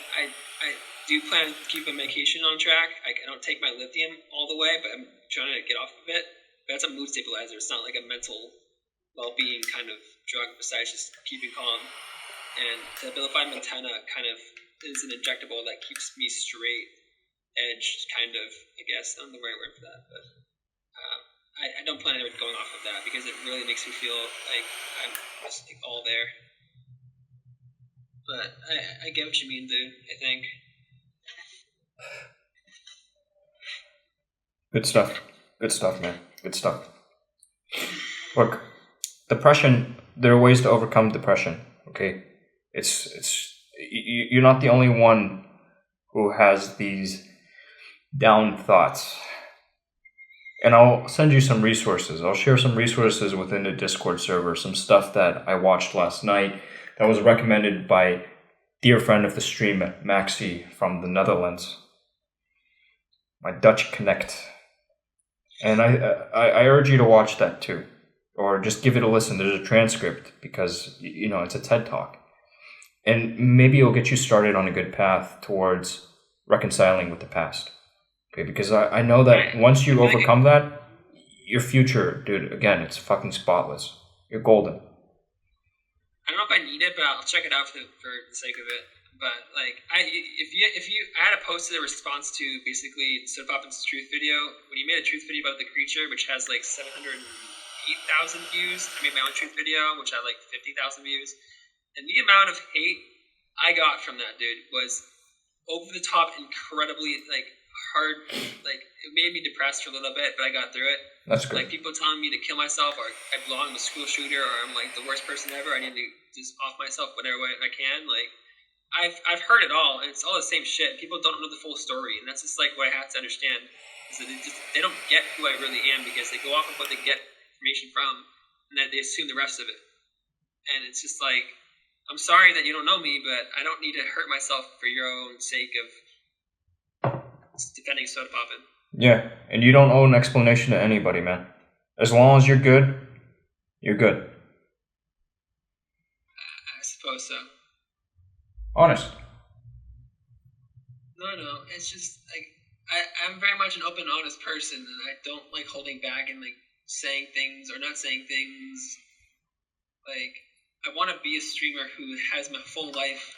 do plan to keep my medication on track. I don't take my lithium all the way, but I'm trying to get off of it. But it's a mood stabilizer. It's not like a mental well-being kind of drug besides just keeping calm. And the Abilify Montana kind of is an injectable that keeps me straight edged, kind of, I guess. I don't know the right word for that, but I don't plan on ever going off of that because it really makes me feel like I'm just like all there. But I get what you mean, dude, I think. Good stuff, man. Good stuff. Look, depression, there are ways to overcome depression, okay? You're not the only one who has these down thoughts. And I'll send you some resources. I'll share some resources within the Discord server, some stuff that I watched last night that was recommended by dear friend of the stream, Maxi from the Netherlands. My Dutch Connect. And I urge you to watch that too. Or just give it a listen. There's a transcript because, it's a TED Talk. And maybe it'll get you started on a good path towards reconciling with the past. Okay, because I know that once you overcome that, your future, dude, again, it's fucking spotless. You're golden. I don't know if I need it, but I'll check it out for the sake of it. But like I had to post a response to basically sodapoppin's truth video when he made a truth video about the creature, which has like 708,000 views. I made my own truth video, which had like 50,000 views, and the amount of hate I got from that dude was over the top, incredibly like hard. Like it made me depressed for a little bit, but I got through it. That's good. Like people telling me to kill myself, or I belong to a school shooter, or I'm like the worst person ever. I need to just off myself whatever way I can. Like I've heard it all, and it's all the same shit. People don't know the full story, and that's just like what I have to understand is that they don't get who I really am because they go off of what they get information from, and then they assume the rest of it. And it's just like, I'm sorry that you don't know me, but I don't need to hurt myself for your own sake of defending sodapoppin. Yeah, and you don't owe an explanation to anybody, man. As long as you're good, you're good. I suppose so. Honest. No, it's just like I'm very much an open, honest person, and I don't like holding back and like saying things or not saying things. Like I want to be a streamer who has my full life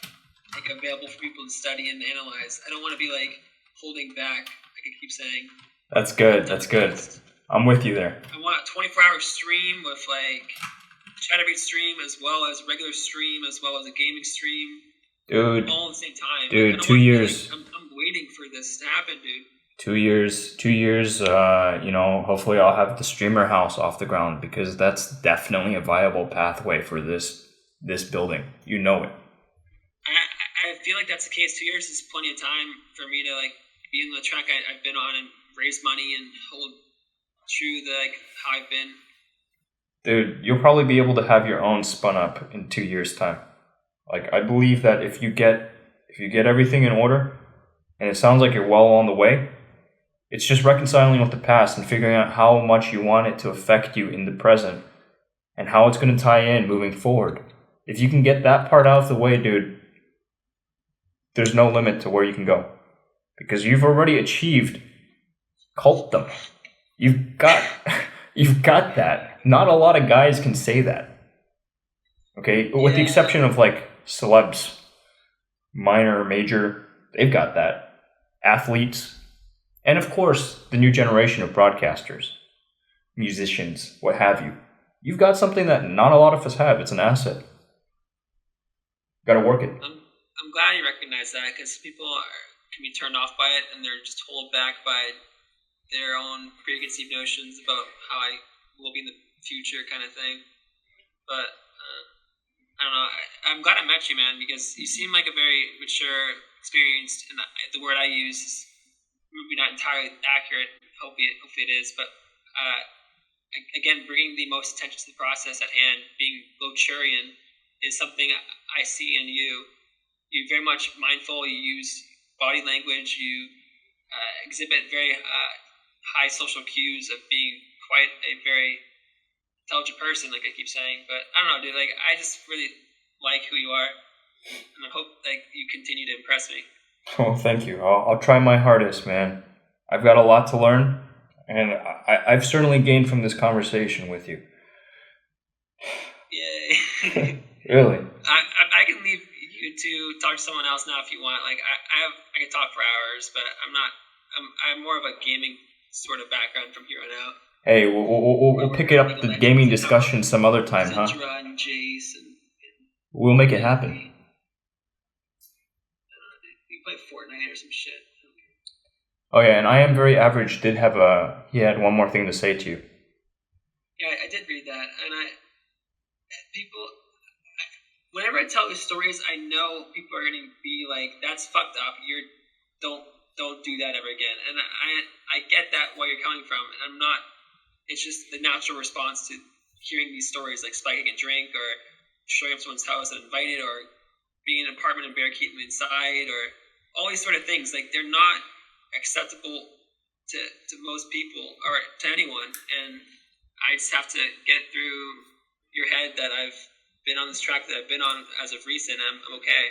like available for people to study and analyze. I don't want to be like holding back, like I keep saying. That's good. That's good. I'm with you there. I want a 24-hour stream with like chatterbait stream as well as regular stream as well as a gaming stream. Dude. All at the same time. Dude, 2 years. I'm waiting for this to happen, dude. 2 years. 2 years. Hopefully I'll have the streamer house off the ground because that's definitely a viable pathway for this building. You know it. I feel like that's the case. 2 years is plenty of time for me to like be in the track I've been on and raise money and hold true to like how I've been. Dude, you'll probably be able to have your own spun up in 2 years' time. Like I believe that if you get everything in order, and it sounds like you're well on the way, it's just reconciling with the past and figuring out how much you want it to affect you in the present and how it's going to tie in moving forward. If you can get that part out of the way, dude, there's no limit to where you can go. Because you've already achieved cultdom. You've got that. Not a lot of guys can say that. Okay? With the exception of like celebs, minor, major, they've got that. Athletes. And of course, the new generation of broadcasters, musicians, what have you. You've got something that not a lot of us have. It's an asset. Got to work it. I'm glad you recognize that because people can be turned off by it and they're just told back by their own preconceived notions about how I will be in the future kind of thing. But I don't know. I'm glad I met you, man, because you seem like a very mature, experienced, and the word I use is maybe not entirely accurate. Hopefully it is. But again, bringing the most attention to the process at hand, being Lochurian, is something I see in you. You're very much mindful. You use body language. You exhibit very high social cues of being quite a very intelligent person, like I keep saying. But I don't know, dude. Like I just really like who you are, and I hope like you continue to impress me. Oh, thank you. I'll try my hardest, man. I've got a lot to learn, and I've certainly gained from this conversation with you. Yay! Really? I can leave you to talk to someone else now if you want. Like I can talk for hours, but I'm more of a gaming sort of background from here on out. Hey, we'll pick it up the gaming discussion some other time, huh? And Jace and we'll make it happen. We play Fortnite or some shit. Oh yeah, and I Am Very Average he had one more thing to say to you. Yeah, I did read that, and whenever I tell these stories, I know people are gonna be like, "That's fucked up. Don't do that ever again." And I get that where you're coming from, and I'm not. It's just the natural response to hearing these stories, like spiking a drink or showing up someone's house uninvited, or being in an apartment and barricading them inside, or all these sort of things. Like they're not acceptable to most people or to anyone, and I just have to get through your head that I've been on this track that I've been on as of recent. I'm okay.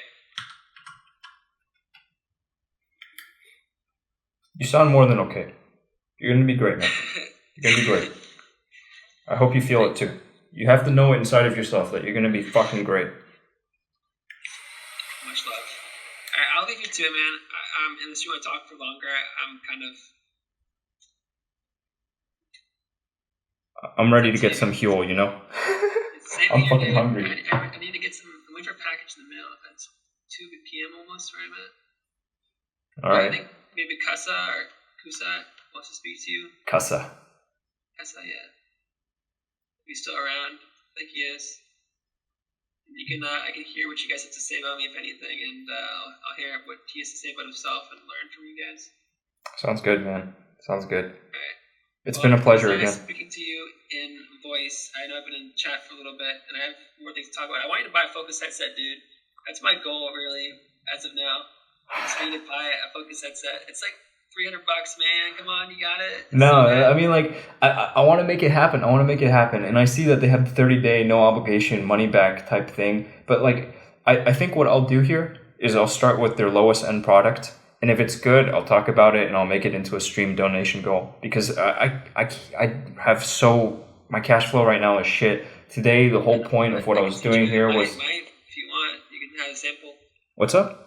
You sound more than okay. You're gonna be great, man. You're gonna be great. I hope you feel it too. You have to know it inside of yourself that you're gonna be fucking great. Much love. into it, man. Unless you want to talk for longer, I'm kind of. I'm ready to get some Huel, you know? I'm fucking hungry. I need to get some. I'm waiting for a package in the mail. It's 2 p.m. almost where I'm at. All right. I think maybe Kusa wants to speak to you. Kusa, yeah. He's still around. I think he is. You can, I can hear what you guys have to say about me, if anything, and I'll hear what he has to say about himself and learn from you guys. Sounds good, man. Sounds good. All right. It's been a pleasure nice again. Speaking to you in voice. I know I've been in chat for a little bit, and I have more things to talk about. I want you to buy a Focus headset, dude. That's my goal, really, as of now. I just need to buy a Focus headset. It's like $300, man. Come on, you got it. No, I mean, like, I want to make it happen. And I see that they have the 30-day no obligation money back type thing. But like, I think what I'll do here is I'll start with their lowest end product. And if it's good, I'll talk about it and I'll make it into a stream donation goal, because I have my cash flow right now is shit. Today, the whole point of what I was doing here was. If you want, you can have a sample. What's up?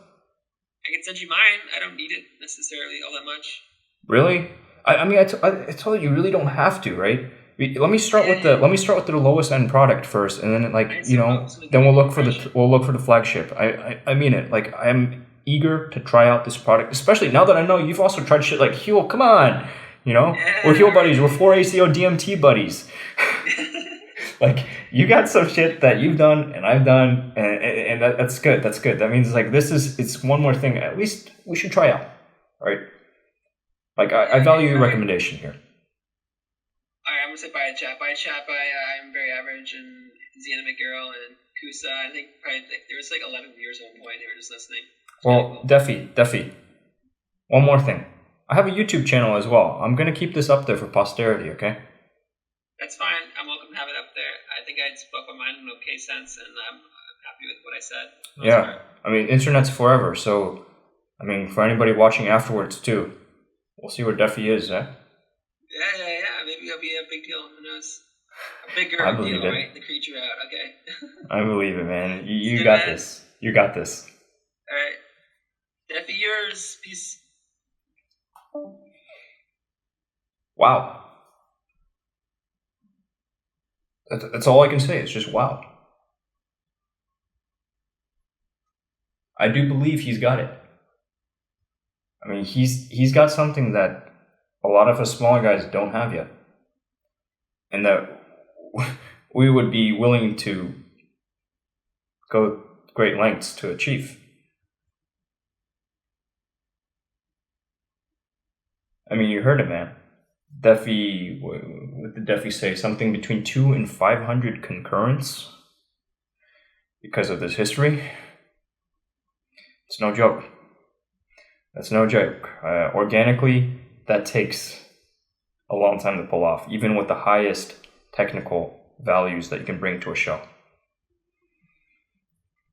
I can send you mine. I don't need it necessarily all that much. Really? I told you really don't have to, right? Let me start with the lowest end product first, and then then we'll look for the flagship. I mean it. Like, I'm eager to try out this product, especially now that I know you've also tried shit like Huel. Come on, we're Huel buddies. We're 4-ACO DMT buddies. Like, you got some shit that you've done and I've done, and that's good. That's good. That means like it's one more thing. At least we should try out, right? Like, I value your recommendation here. All right, I'm gonna say buy a chat. I'm Very Average and The Anime Girl and Kusa. I think probably there was like 11 viewers at one point. They were just listening. Well, Deffy, one more thing. I have a YouTube channel as well. I'm going to keep this up there for posterity, okay? That's fine. I'm welcome to have it up there. I think I spoke my mind in okay sense, and I'm happy with what I said. Yeah, I mean, internet's forever, so, I mean, for anybody watching afterwards, too, we'll see where Deffy is, eh? Yeah. Maybe it'll be a big deal. Who knows? A bigger deal, right? The creature out. Okay. I believe it, man. You got this. You got this. All right. Deffy Urz. Peace. Wow. That's all I can say. It's just wow. I do believe he's got it. I mean, he's got something that a lot of us smaller guys don't have yet, and that we would be willing to go great lengths to achieve. I mean, you heard it, man. Deffy, what did Deffy say? Something between 200 and 500 concurrents because of this history. It's no joke. That's no joke. Organically, that takes a long time to pull off, even with the highest technical values that you can bring to a show.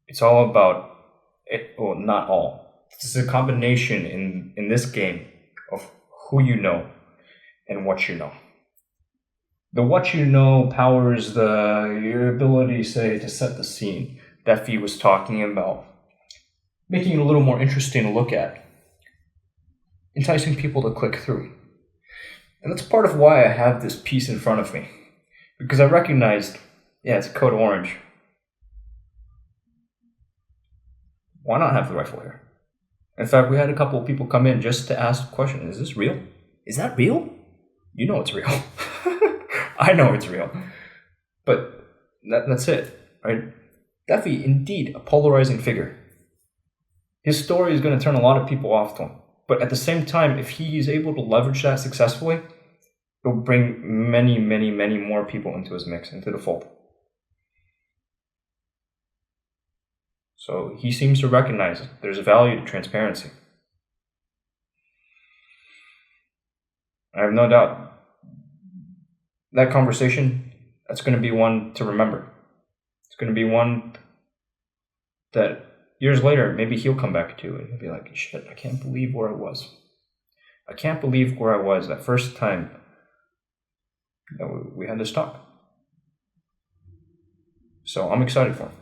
It's all about it. Well, not all. This is a combination in this game of who you know and what you know. The what you know powers your ability, say, to set the scene. Deffy was talking about making it a little more interesting to look at, enticing people to click through. And that's part of why I have this piece in front of me, because I recognized, it's code orange. Why not have the rifle here? In fact, we had a couple of people come in just to ask the question, is this real? Is that real? You know it's real. I know it's real. But that's it, right? Deffy, indeed, a polarizing figure. His story is going to turn a lot of people off to him. But at the same time, if he is able to leverage that successfully, it'll bring many, many, many more people into his mix, into the fold. So he seems to recognize there's a value to transparency. I have no doubt that conversation, that's going to be one to remember. It's going to be one that years later, maybe he'll come back to and he'll be like, shit, I can't believe where I was. I can't believe where I was that first time that we had this talk. So I'm excited for him.